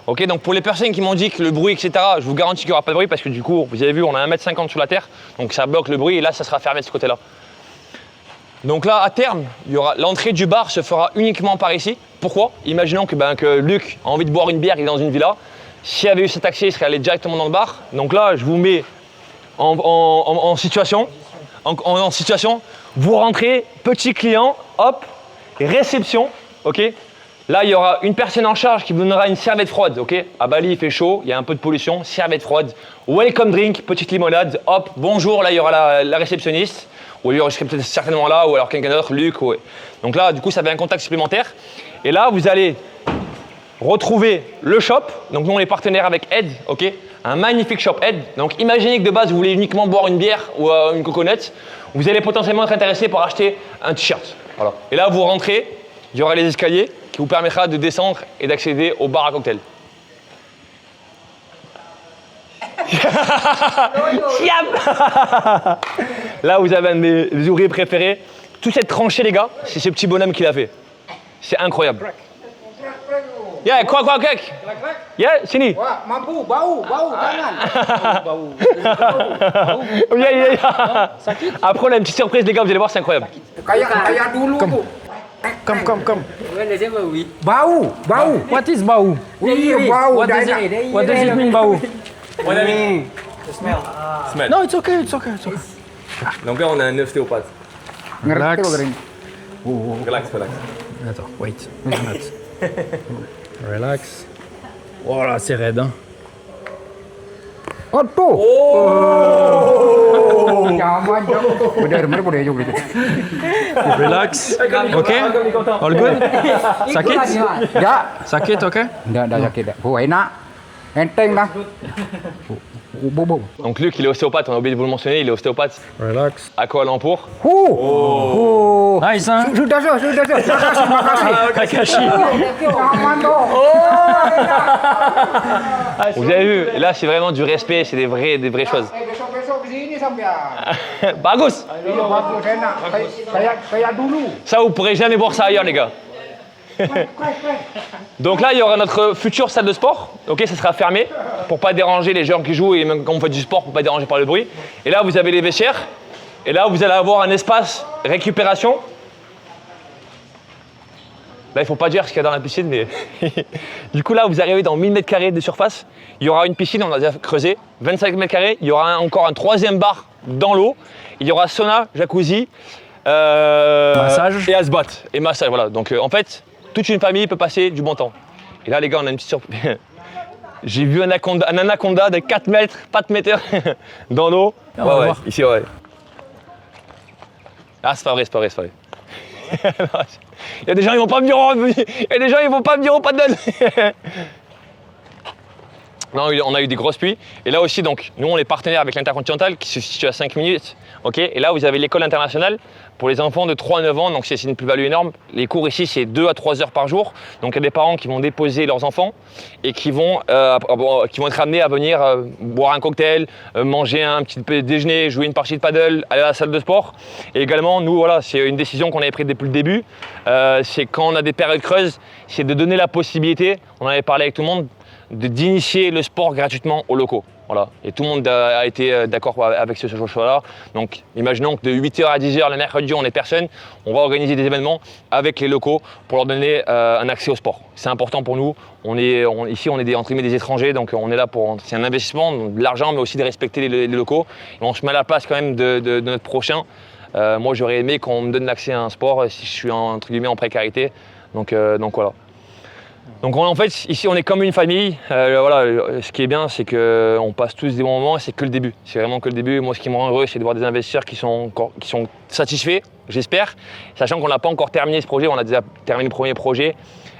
[SPEAKER 1] Ok, donc pour les personnes qui m'ont dit que le bruit, etc., je vous garantis qu'il n'y aura pas de bruit parce que du coup, vous avez vu, on a 1,50 m sous la terre, donc ça bloque le bruit et là, ça sera fermé de ce côté-là. Donc là, à terme, l'entrée du bar se fera uniquement par ici. Pourquoi? Imaginons que Luc a envie de boire une bière, il est dans une villa. S'il avait eu cet accès, il serait allé directement dans le bar. Donc là, je vous mets en situation. En situation, vous rentrez, petit client, hop, réception, ok. Là, il y aura une personne en charge qui vous donnera une serviette froide, ok. À Bali, il fait chaud, il y a un peu de pollution, serviette froide. Welcome drink, petite limonade, hop, bonjour, là, il y aura la réceptionniste. Ou je serai peut-être certainement là, ou alors quelqu'un d'autre, Luc. Ouais. Donc là, du coup, ça fait un contact supplémentaire. Et là, vous allez retrouver le shop. Donc nous, on est partenaire avec Ed, ok. Un magnifique shop Ed. Donc imaginez que de base, vous voulez uniquement boire une bière ou une coconut. Vous allez potentiellement être intéressé pour acheter un t-shirt. Voilà. Et là, vous rentrez, il y aura les escaliers qui vous permettra de descendre et d'accéder au bar à cocktail. Là, vous avez un de mes ouvriers préférés. Toute cette tranchée, les gars, c'est ce petit bonhomme qui l'a fait. C'est incroyable. Ya, kuat. Ya, sini.
[SPEAKER 5] Wah, mampu, bau, jangan. Bau.
[SPEAKER 1] Ya. Après, on a une petite surprise, les gars, vous allez voir, c'est incroyable.
[SPEAKER 5] Kayak dulu tuh.
[SPEAKER 2] Come.
[SPEAKER 5] Bau.
[SPEAKER 2] What is bau?
[SPEAKER 5] Iya, bau.
[SPEAKER 2] What does it mean bau?
[SPEAKER 1] Smell.
[SPEAKER 2] No, it's okay.
[SPEAKER 1] Donc là, on a un ostéopathe.
[SPEAKER 2] Relax.
[SPEAKER 1] Relax.
[SPEAKER 2] Attends, wait. Relax. Voilà, c'est raide. Hein. Relax. Ok. All good. Sakit? Sakit, ok.
[SPEAKER 6] Dah sakit dah. Oh, enak. Enteng dah. Bobo.
[SPEAKER 1] Donc Luc, il est ostéopathe, on a oublié de vous le mentionner, il est ostéopathe
[SPEAKER 2] Relax.
[SPEAKER 1] à Kuala Lumpur.
[SPEAKER 2] Nice, hein?
[SPEAKER 6] Sudah.
[SPEAKER 2] Kakashi.
[SPEAKER 6] Aman tu.
[SPEAKER 1] Vous avez vu, là c'est vraiment du respect, c'est des vraies choses.
[SPEAKER 6] Besok sini sampai.
[SPEAKER 1] Bagus.
[SPEAKER 6] Bagus, enak. Kayak dulu.
[SPEAKER 1] Ça, vous pourrez jamais voir ça ailleurs, les gars. Donc là, il y aura notre future salle de sport. Ok, ça sera fermé pour pas déranger les gens qui jouent et même quand on fait du sport pour pas déranger par le bruit. Et là, vous avez les vestiaires. Et là, vous allez avoir un espace récupération. Là, il faut pas dire ce qu'il y a dans la piscine, mais du coup là, vous arrivez dans 1000 m² de surface. Il y aura une piscine, on a déjà creusé, 25 m². Il y aura encore un troisième bar dans l'eau. Il y aura sauna, jacuzzi,
[SPEAKER 2] Massage.
[SPEAKER 1] et asbat et massage. Voilà. Donc en fait, toute une famille peut passer du bon temps. Et là, les gars, on a une petite surprise. J'ai vu un anaconda de 4 mètres, pas de mètre dans l'eau.
[SPEAKER 2] On va voir.
[SPEAKER 1] Ici, ouais. Ah, c'est pas vrai. Il y a des gens, ils vont pas venir au paddle. Non, on a eu des grosses pluies. Et là aussi, donc, nous, on est partenaire avec l'Intercontinental qui se situe à 5 minutes. Ok. Et là, vous avez l'école internationale pour les enfants de 3 à 9 ans. Donc, c'est une plus-value énorme. Les cours ici, c'est 2 à 3 heures par jour. Donc, il y a des parents qui vont déposer leurs enfants et qui vont être amenés à venir boire un cocktail, manger un petit peu de déjeuner, jouer une partie de paddle, aller à la salle de sport. Et également, nous, voilà, c'est une décision qu'on avait prise depuis le début. C'est quand on a des périodes creuses, c'est de donner la possibilité, on en avait parlé avec tout le monde, d'initier le sport gratuitement aux locaux. Voilà. Et tout le monde a été d'accord avec ce choix-là. Donc, imaginons que de 8h à 10h le mercredi, on n'est personne. On va organiser des événements avec les locaux pour leur donner un accès au sport. C'est important pour nous. Ici, on est entre guillemets des étrangers, donc on est là pour. C'est un investissement, de l'argent, mais aussi de respecter les locaux. Et on se met à la place quand même de notre prochain. Moi, j'aurais aimé qu'on me donne l'accès à un sport si je suis entre guillemets en précarité. Donc voilà. Donc en fait, ici, on est comme une famille. Voilà, ce qui est bien, c'est qu'on passe tous des bons moments et c'est que le début. C'est vraiment que le début. Moi, ce qui me rend heureux, c'est de voir des investisseurs qui sont satisfaits, j'espère, sachant qu'on n'a pas encore terminé ce projet. On a déjà terminé le premier projet.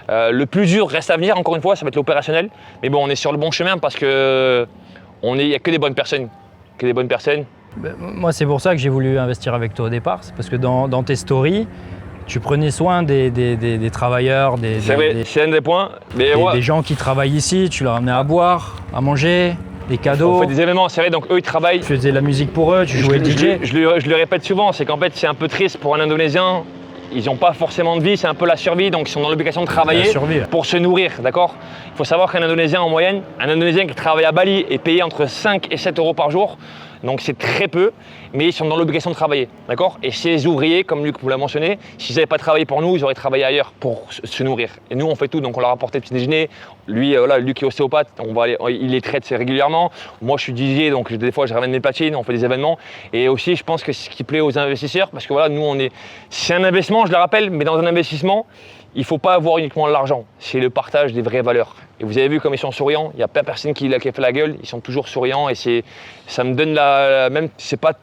[SPEAKER 1] Le plus dur reste à venir, encore une fois, ça va être l'opérationnel. Mais bon, on est sur le bon chemin parce qu'il n'y a que des bonnes personnes.
[SPEAKER 2] Moi, c'est pour ça que j'ai voulu investir avec toi au départ. C'est parce que dans tes stories, tu prenais soin des travailleurs,
[SPEAKER 1] c'est vrai, c'est un des points. Mais
[SPEAKER 2] des gens qui travaillent ici, tu leur amenais à boire, à manger, des cadeaux.
[SPEAKER 1] On fait des événements, c'est vrai, donc eux ils travaillent.
[SPEAKER 2] Tu faisais de la musique pour eux, tu jouais le DJ.
[SPEAKER 1] Je le répète souvent, c'est qu'en fait c'est un peu triste pour un Indonésien. Ils n'ont pas forcément de vie, c'est un peu la survie, donc ils sont dans l'obligation de travailler pour se nourrir, d'accord? Il faut savoir qu'un Indonésien en moyenne, un Indonésien qui travaille à Bali est payé entre 5 et 7 euros par jour. Donc c'est très peu, mais ils sont dans l'obligation de travailler, d'accord? Et ces ouvriers, comme Luc vous l'a mentionné, s'ils n'avaient pas travaillé pour nous, ils auraient travaillé ailleurs pour se nourrir. Et nous, on fait tout, donc on leur apporte le petit déjeuner. Lui, Luc est ostéopathe, il les traite régulièrement. Moi, je suis DJ, donc des fois, je ramène mes platines, on fait des événements. Et aussi, je pense que c'est ce qui plaît aux investisseurs, parce que voilà, nous, c'est un investissement, je le rappelle, mais dans un investissement, il ne faut pas avoir uniquement l'argent, c'est le partage des vraies valeurs. Et vous avez vu comme ils sont souriants, il n'y a pas personne qui a fait la gueule, ils sont toujours souriants et ça me donne même c'est pas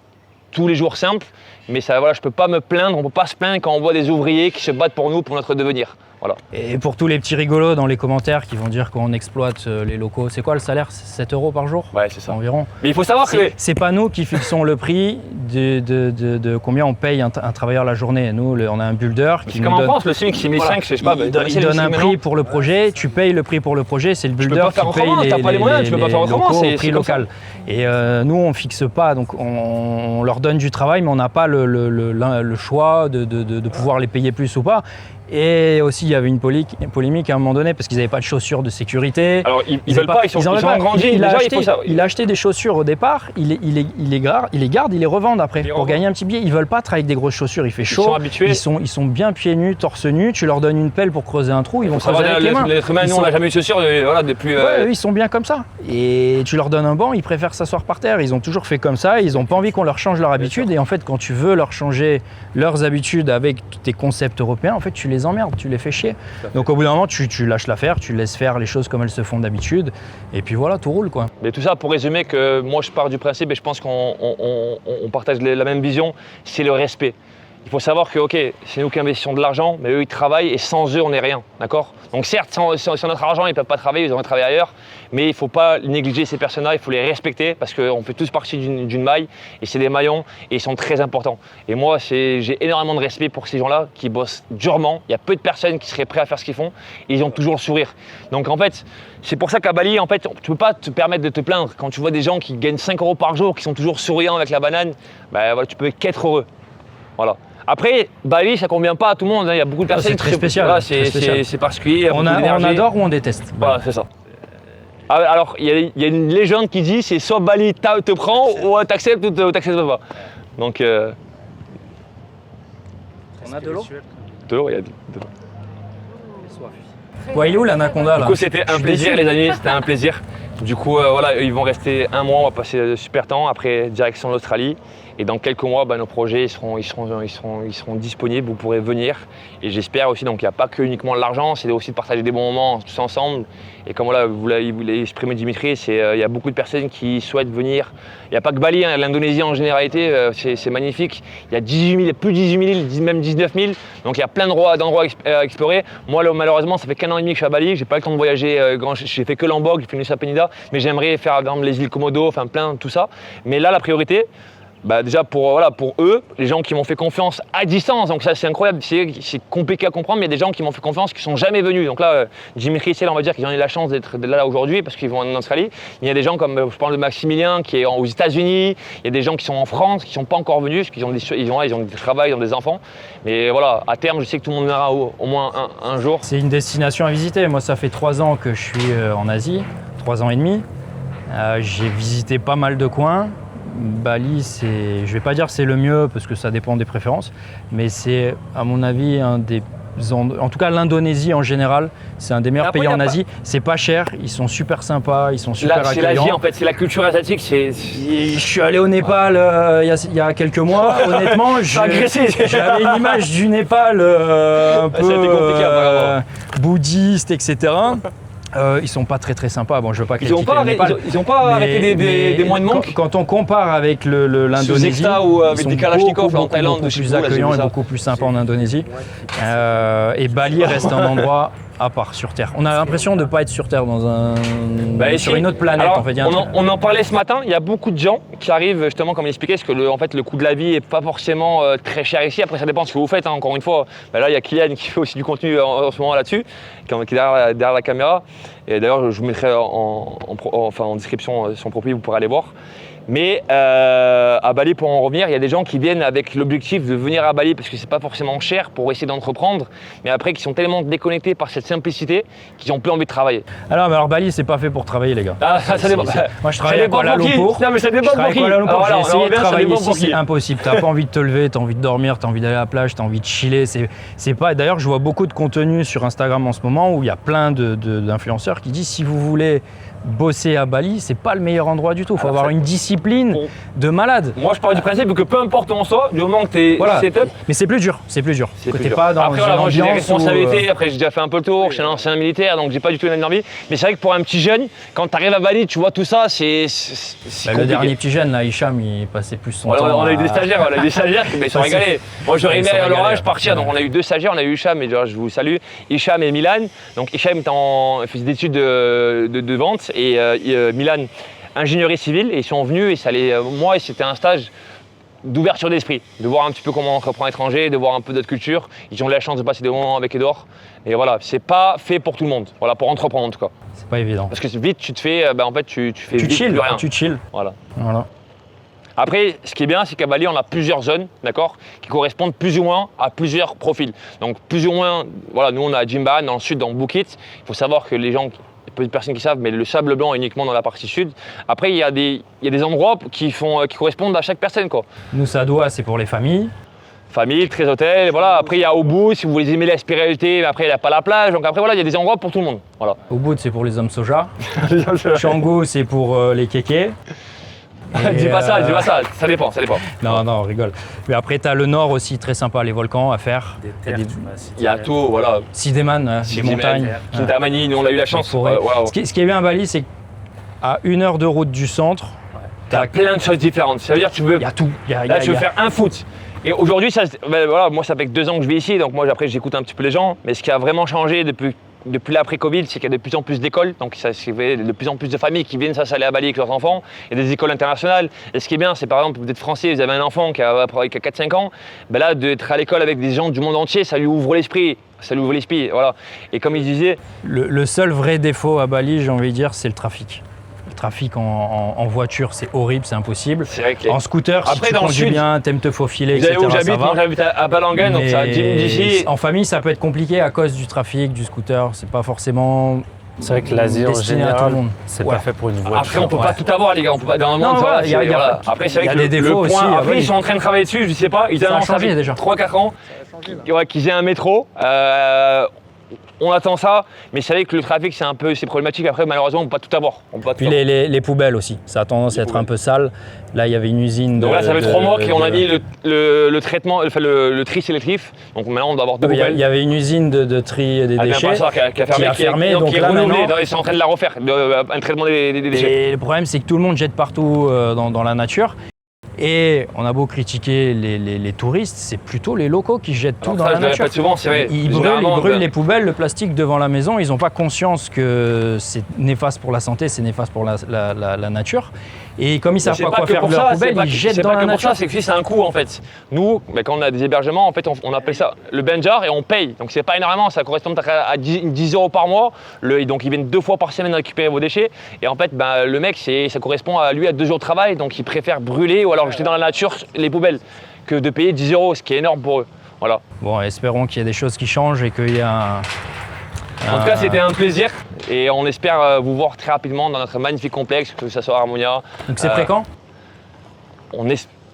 [SPEAKER 1] tous les jours simple, mais ça, voilà, je ne peux pas me plaindre, on ne peut pas se plaindre quand on voit des ouvriers qui se battent pour nous, pour notre devenir. Voilà.
[SPEAKER 2] Et pour tous les petits rigolos dans les commentaires qui vont dire qu'on exploite les locaux, c'est quoi le salaire? 7 euros par jour?
[SPEAKER 1] Ouais, c'est ça.
[SPEAKER 2] Environ.
[SPEAKER 1] Mais il faut savoir que
[SPEAKER 2] c'est pas nous qui fixons le prix de combien on paye un travailleur la journée. Nous, on a un builder qui nous donne.
[SPEAKER 1] Comme en France, le SMIC, c'est 1005, je sais pas.
[SPEAKER 2] Il donne un prix pour le projet, tu payes le prix pour le projet, c'est le builder qui paye les locaux au prix local. Et nous, on fixe pas, donc on leur donne du travail, mais on n'a pas le choix de pouvoir les payer plus ou pas. Et aussi, il y avait une polémique à un moment donné parce qu'ils n'avaient pas de chaussures de sécurité.
[SPEAKER 1] Alors, ils veulent pas, ils sont agrandis.
[SPEAKER 2] Il
[SPEAKER 1] Déjà,
[SPEAKER 2] a
[SPEAKER 1] il
[SPEAKER 2] acheté,
[SPEAKER 1] faut ça.
[SPEAKER 2] il a acheté des chaussures au départ, il les garde, ils les revendent après pour gagner un petit billet. Ils veulent pas travailler avec des grosses chaussures, il fait chaud.
[SPEAKER 1] Ils sont habitués.
[SPEAKER 2] Ils sont bien pieds nus, torse nu. Tu leur donnes une pelle pour creuser un trou, ils vont creuser avec les mains.
[SPEAKER 1] L'être humain, nous, on n'a jamais eu de chaussures depuis.
[SPEAKER 2] Ouais, eux, ils sont bien comme ça. Et tu leur donnes un banc, ils préfèrent s'asseoir par terre. Ils ont toujours fait comme ça. Ils n'ont pas envie qu'on leur change leur habitude. Et en fait, quand tu veux leur changer leurs habitudes avec tes concepts européens, en fait, tu les emmerdes, tu les fais chier. Donc au bout d'un moment, tu lâches l'affaire, tu laisses faire les choses comme elles se font d'habitude. Et puis voilà, tout roule quoi.
[SPEAKER 1] Mais tout ça pour résumer que moi, je pars du principe et je pense qu'on partage la même vision, c'est le respect. Il faut savoir que, ok, c'est nous qui investissons de l'argent, mais eux, ils travaillent et sans eux, on n'est rien, d'accord? Donc certes, sans notre argent, ils ne peuvent pas travailler, ils auraient travaillé ailleurs, mais il ne faut pas négliger ces personnes-là, il faut les respecter parce qu'on fait tous partie d'une maille et c'est des maillons et ils sont très importants. Et moi, j'ai énormément de respect pour ces gens-là qui bossent durement. Il y a peu de personnes qui seraient prêtes à faire ce qu'ils font et ils ont toujours le sourire. Donc en fait, c'est pour ça qu'à Bali, en fait, tu ne peux pas te permettre de te plaindre. Quand tu vois des gens qui gagnent 5 € par jour, qui sont toujours souriants avec la banane, bah, voilà, tu peux qu'être heureux. Voilà. Après, Bali, ça ne convient pas à tout le monde. Il y a beaucoup de personnes
[SPEAKER 2] c'est très spécial.
[SPEAKER 1] Voilà,
[SPEAKER 2] très spécial.
[SPEAKER 1] c'est particulier.
[SPEAKER 2] On adore ou on déteste.
[SPEAKER 1] Voilà, c'est ça. Alors, il y a une légende qui dit c'est soit Bali te prend, ou t'acceptes ou t'acceptes pas. Donc.
[SPEAKER 2] On a de l'eau.
[SPEAKER 1] De l'eau, il y a de l'eau.
[SPEAKER 2] Ouais, il est où l'anaconda là?
[SPEAKER 1] Du coup, c'était un plaisir, les amis, c'était un plaisir. Du coup, voilà, ils vont rester un mois, on va passer un super temps. Après, direction l'Australie. Et dans quelques mois, nos projets ils seront disponibles, vous pourrez venir. Et j'espère aussi, donc il n'y a pas que uniquement l'argent, c'est aussi de partager des bons moments tous ensemble. Et comme voilà, vous l'avez exprimé Dimitri, il y a beaucoup de personnes qui souhaitent venir. Il n'y a pas que Bali, hein, l'Indonésie en généralité, c'est magnifique. Il y a 18 000, il y a plus de 18 000, même 19 000. Donc il y a plein d'endroits à explorer. Moi, là, malheureusement, ça fait qu'un an et demi que je suis à Bali. J'ai pas eu le temps de voyager. J'ai fait que Lombok, j'ai fait Nusa Penida. Mais j'aimerais faire par exemple, les îles Komodo, enfin plein, tout ça. Mais là, la priorité, déjà pour eux, les gens qui m'ont fait confiance à distance, donc ça c'est incroyable, c'est compliqué à comprendre, mais il y a des gens qui m'ont fait confiance qui sont jamais venus. Donc là, Dimitri et Céline, on va dire qu'ils ont eu la chance d'être là aujourd'hui parce qu'ils vont en Australie. Il y a des gens comme, je parle de Maximilien qui est aux États-Unis, il y a des gens qui sont en France, qui ne sont pas encore venus parce qu'ils ont du travail, ils ont des enfants. Mais voilà, à terme, je sais que tout le monde viendra au moins un jour.
[SPEAKER 2] C'est une destination à visiter. Moi, ça fait 3 ans que je suis en Asie, 3 ans et demi. J'ai visité pas mal de coins. Bali, je ne vais pas dire que c'est le mieux parce que ça dépend des préférences, mais c'est à mon avis un des en tout cas l'Indonésie en général, c'est un des meilleurs pays en Asie. C'est pas cher, ils sont super sympas, ils sont super accueillants.
[SPEAKER 1] C'est l'Asie en fait, c'est la culture asiatique. Je
[SPEAKER 2] suis allé au Népal il y a quelques mois, honnêtement, j'avais une image du Népal un peu bouddhiste, etc. Ils sont pas très sympas. Bon, je veux pas critiquer le Népal.
[SPEAKER 1] Ils ont pas arrêté des moines monks.
[SPEAKER 2] Quand on compare avec l'Indonésie,
[SPEAKER 1] ou avec des Kalachnikov en Thaïlande,
[SPEAKER 2] beaucoup plus accueillants et beaucoup plus sympas en Indonésie. Et Bali reste un endroit à part sur Terre. On a l'impression de ne pas être sur Terre sur une autre planète.
[SPEAKER 1] Alors,
[SPEAKER 2] en fait,
[SPEAKER 1] on en parlait ce matin, il y a beaucoup de gens qui arrivent justement, comme il expliquait, parce que le coût de la vie n'est pas forcément très cher ici. Après, ça dépend de ce que vous faites, hein. Encore une fois. Là, il y a Kylian qui fait aussi du contenu en ce moment là-dessus, qui est derrière la caméra. Et d'ailleurs, je vous mettrai en description son profil, vous pourrez aller voir. Mais à Bali, pour en revenir, il y a des gens qui viennent avec l'objectif de venir à Bali parce que c'est pas forcément cher pour essayer d'entreprendre, mais après qui sont tellement déconnectés par cette simplicité qu'ils n'ont plus envie de travailler.
[SPEAKER 2] Alors Bali, c'est pas fait pour travailler, les gars.
[SPEAKER 1] Ça dépend.
[SPEAKER 2] Moi, je travaille à Kuala Lumpur.
[SPEAKER 1] Non, mais ça dépend pour qui.
[SPEAKER 2] J'ai essayé de travailler ici, c'est impossible. T'as pas envie de te lever, t'as envie de dormir, t'as envie d'aller à la plage, t'as envie de chiller. C'est pas. D'ailleurs, je vois beaucoup de contenu sur Instagram en ce moment où il y a plein d'influenceurs qui disent si vous voulez bosser à Bali, c'est pas le meilleur endroit du tout. Il faut avoir une discipline de malade.
[SPEAKER 1] Moi, je pars du principe que peu importe où on soit, du moment que t'es setup.
[SPEAKER 2] Mais c'est plus dur. T'es pas dans
[SPEAKER 1] après, moi, j'ai des responsabilités. Après, j'ai déjà fait un peu le tour. Je suis un ancien militaire, donc j'ai pas du tout une envie. Mais c'est vrai que pour un petit jeune, quand t'arrives à Bali, tu vois tout ça, c'est compliqué.
[SPEAKER 2] Le dernier petit jeune, là, Hicham, il passait plus son temps.
[SPEAKER 1] On a eu des stagiaires, qui se sont régalés. Moi, j'aurais aimé à leur âge partir. Donc, on a eu 2 stagiaires. On a eu Hicham, et je vous salue, Hicham et Milan. Donc, Hicham faisait des études de vente et Milan, ingénierie civile, et ils sont venus et moi, c'était un stage d'ouverture d'esprit, de voir un petit peu comment on entreprend à l'étranger, de voir un peu d'autres cultures. Ils ont eu la chance de passer des moments avec Edouard. Et voilà, c'est pas fait pour tout le monde, voilà, pour entreprendre en tout cas.
[SPEAKER 2] C'est pas évident.
[SPEAKER 1] Parce que vite, tu te fais, tu fais vite
[SPEAKER 2] chill,
[SPEAKER 1] plus rien.
[SPEAKER 2] Tu chill.
[SPEAKER 1] Voilà. Après, ce qui est bien, c'est qu'à Bali, on a plusieurs zones, d'accord, qui correspondent plus ou moins à plusieurs profils. Donc, plus ou moins, voilà, nous, on a à Jimbaran, dans le sud, dans Bukit. Il faut savoir que les gens, peu de personnes qui savent, mais le sable blanc est uniquement dans la partie sud. Après, il y a des endroits qui correspondent à chaque personne, quoi.
[SPEAKER 2] Nusa Dua, c'est pour les familles.
[SPEAKER 1] Famille, 13 hôtels, voilà. Après, il y a Ubud, si vous voulez aimer la spiritualité, mais après, il n'y a pas la plage. Donc après, voilà, il y a des endroits pour tout le monde. Voilà.
[SPEAKER 2] Ubud, c'est pour les hommes soja. Canggu, c'est pour les kékés.
[SPEAKER 1] Dis pas ça, ça dépend.
[SPEAKER 2] Non, on rigole. Mais après, tu as le nord aussi, très sympa, les volcans à faire.
[SPEAKER 1] Il y a tout, voilà.
[SPEAKER 2] Sideman, des montagnes.
[SPEAKER 1] Kintamani, nous on a eu la chance.
[SPEAKER 2] Forêt.
[SPEAKER 1] Wow.
[SPEAKER 2] Ce qui est bien à Bali, c'est qu'à 1 heure de route du centre,
[SPEAKER 1] T'as plein de choses différentes. Ça veut dire que tu veux.
[SPEAKER 2] il y a tout.
[SPEAKER 1] Là, tu veux faire un foot. Et aujourd'hui, voilà, moi, ça fait que 2 ans que je vis ici, donc moi, après, j'écoute un petit peu les gens. Mais ce qui a vraiment changé depuis l'après-Covid, c'est qu'il y a de plus en plus d'écoles, donc de plus en plus de familles qui viennent s'installer à Bali avec leurs enfants. Il y a des écoles internationales. Et ce qui est bien, c'est par exemple, vous êtes français, vous avez un enfant qui a 4-5 ans, ben là, d'être à l'école avec des gens du monde entier, ça lui ouvre l'esprit. Voilà. Et comme il disait…
[SPEAKER 2] Le seul vrai défaut à Bali, j'ai envie de dire, c'est le trafic. Le trafic en voiture, c'est horrible, c'est impossible.
[SPEAKER 1] C'est vrai que
[SPEAKER 2] en scooter,
[SPEAKER 1] après,
[SPEAKER 2] si tu
[SPEAKER 1] dans le
[SPEAKER 2] conduis
[SPEAKER 1] sud,
[SPEAKER 2] bien, t'aimes te faufiler,
[SPEAKER 1] vous savez
[SPEAKER 2] etc.
[SPEAKER 1] où j'habite,
[SPEAKER 2] ça va.
[SPEAKER 1] moi j'habite à Balangan, donc ça 10 minutes d'ici.
[SPEAKER 2] En famille, ça peut être compliqué à cause du trafic, du scooter. C'est pas forcément
[SPEAKER 3] C'est vrai que l'Asie en
[SPEAKER 2] destiné à tout le
[SPEAKER 3] général,
[SPEAKER 2] monde.
[SPEAKER 3] c'est
[SPEAKER 2] Ouais.
[SPEAKER 3] pas fait pour une voiture.
[SPEAKER 1] Après, on peut pas tout avoir, les gars. On peut pas dans le
[SPEAKER 2] Non,
[SPEAKER 1] monde.
[SPEAKER 2] voilà,
[SPEAKER 1] ça va,
[SPEAKER 2] il y a
[SPEAKER 1] voilà. Après, c'est
[SPEAKER 2] il y
[SPEAKER 1] vrai
[SPEAKER 2] a
[SPEAKER 1] que
[SPEAKER 2] des
[SPEAKER 1] le
[SPEAKER 2] défauts
[SPEAKER 1] point.
[SPEAKER 2] aussi,
[SPEAKER 1] Après,
[SPEAKER 2] oui.
[SPEAKER 1] ils sont en train de travailler dessus. Je sais pas. Ils
[SPEAKER 2] Ça a
[SPEAKER 1] annoncent
[SPEAKER 2] changé
[SPEAKER 1] avec
[SPEAKER 2] déjà.
[SPEAKER 1] 3-4 ans qu'ils aient un métro. On attend ça, mais c'est vrai que le trafic c'est problématique. Après, malheureusement, on peut pas tout avoir.
[SPEAKER 2] Puis les poubelles aussi, ça a tendance à être un peu sale. Là, il y avait une usine de.
[SPEAKER 1] Donc là, ça fait 3 mois qu'on a mis le traitement, enfin le tri sélectif. Donc maintenant, on doit avoir 2
[SPEAKER 2] Il
[SPEAKER 1] poubelles.
[SPEAKER 2] y avait une usine de tri des déchets.
[SPEAKER 1] Qui a fermé,
[SPEAKER 2] donc
[SPEAKER 1] qui est
[SPEAKER 2] là,
[SPEAKER 1] renouvelée.
[SPEAKER 2] maintenant-
[SPEAKER 1] Ils sont en train de la refaire, un traitement des déchets.
[SPEAKER 2] Et le problème, c'est que tout le monde jette partout dans la nature. Et on a beau critiquer les touristes, c'est plutôt les locaux qui jettent tout dans la
[SPEAKER 1] Je le
[SPEAKER 2] nature.
[SPEAKER 1] répète souvent, c'est vrai.
[SPEAKER 2] Ils brûlent les poubelles, le plastique devant la maison. Ils n'ont pas conscience que c'est néfaste pour la santé, c'est néfaste pour la nature. Et comme ils ne savent pas quoi faire de leurs poubelles, ils jettent dans la nature.
[SPEAKER 1] C'est que c'est un coût en fait. Nous, quand on a des hébergements, en fait, on appelle ça le benjar et on paye. Donc c'est pas énormément, ça correspond à 10 € par mois. Donc ils viennent 2 fois par semaine récupérer vos déchets. Et en fait, le mec, ça correspond à 2 jours de travail. Donc il préfère brûler ou alors jeter dans la nature les poubelles que de payer 10 €, ce qui est énorme pour eux. Voilà.
[SPEAKER 2] Bon, espérons qu'il y ait des choses qui changent et qu'il y a
[SPEAKER 1] En tout cas, c'était un plaisir et on espère vous voir très rapidement dans notre magnifique complexe, que ce soit Harmonia.
[SPEAKER 2] Donc c'est prêt quand ?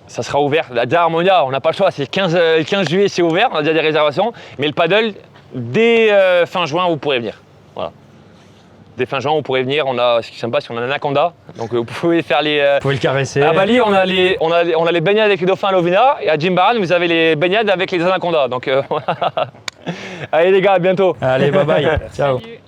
[SPEAKER 1] Ça sera ouvert. Déjà Harmonia, on n'a pas le choix, c'est le 15 juillet, c'est ouvert, on a déjà des réservations. Mais le paddle, dès fin juin, vous pourrez venir. Voilà. Dès fin juin, vous pourrez venir. Ce qui est sympa, c'est qu'on a un anaconda, donc vous pouvez faire les.
[SPEAKER 2] Vous pouvez le caresser.
[SPEAKER 1] À Bali, on a les baignades avec les dauphins à Lovina, et à Jimbaran, vous avez les baignades avec les anacondas. Donc voilà. Allez les gars, à bientôt.
[SPEAKER 2] Allez, bye bye. Ciao.
[SPEAKER 7] Salut.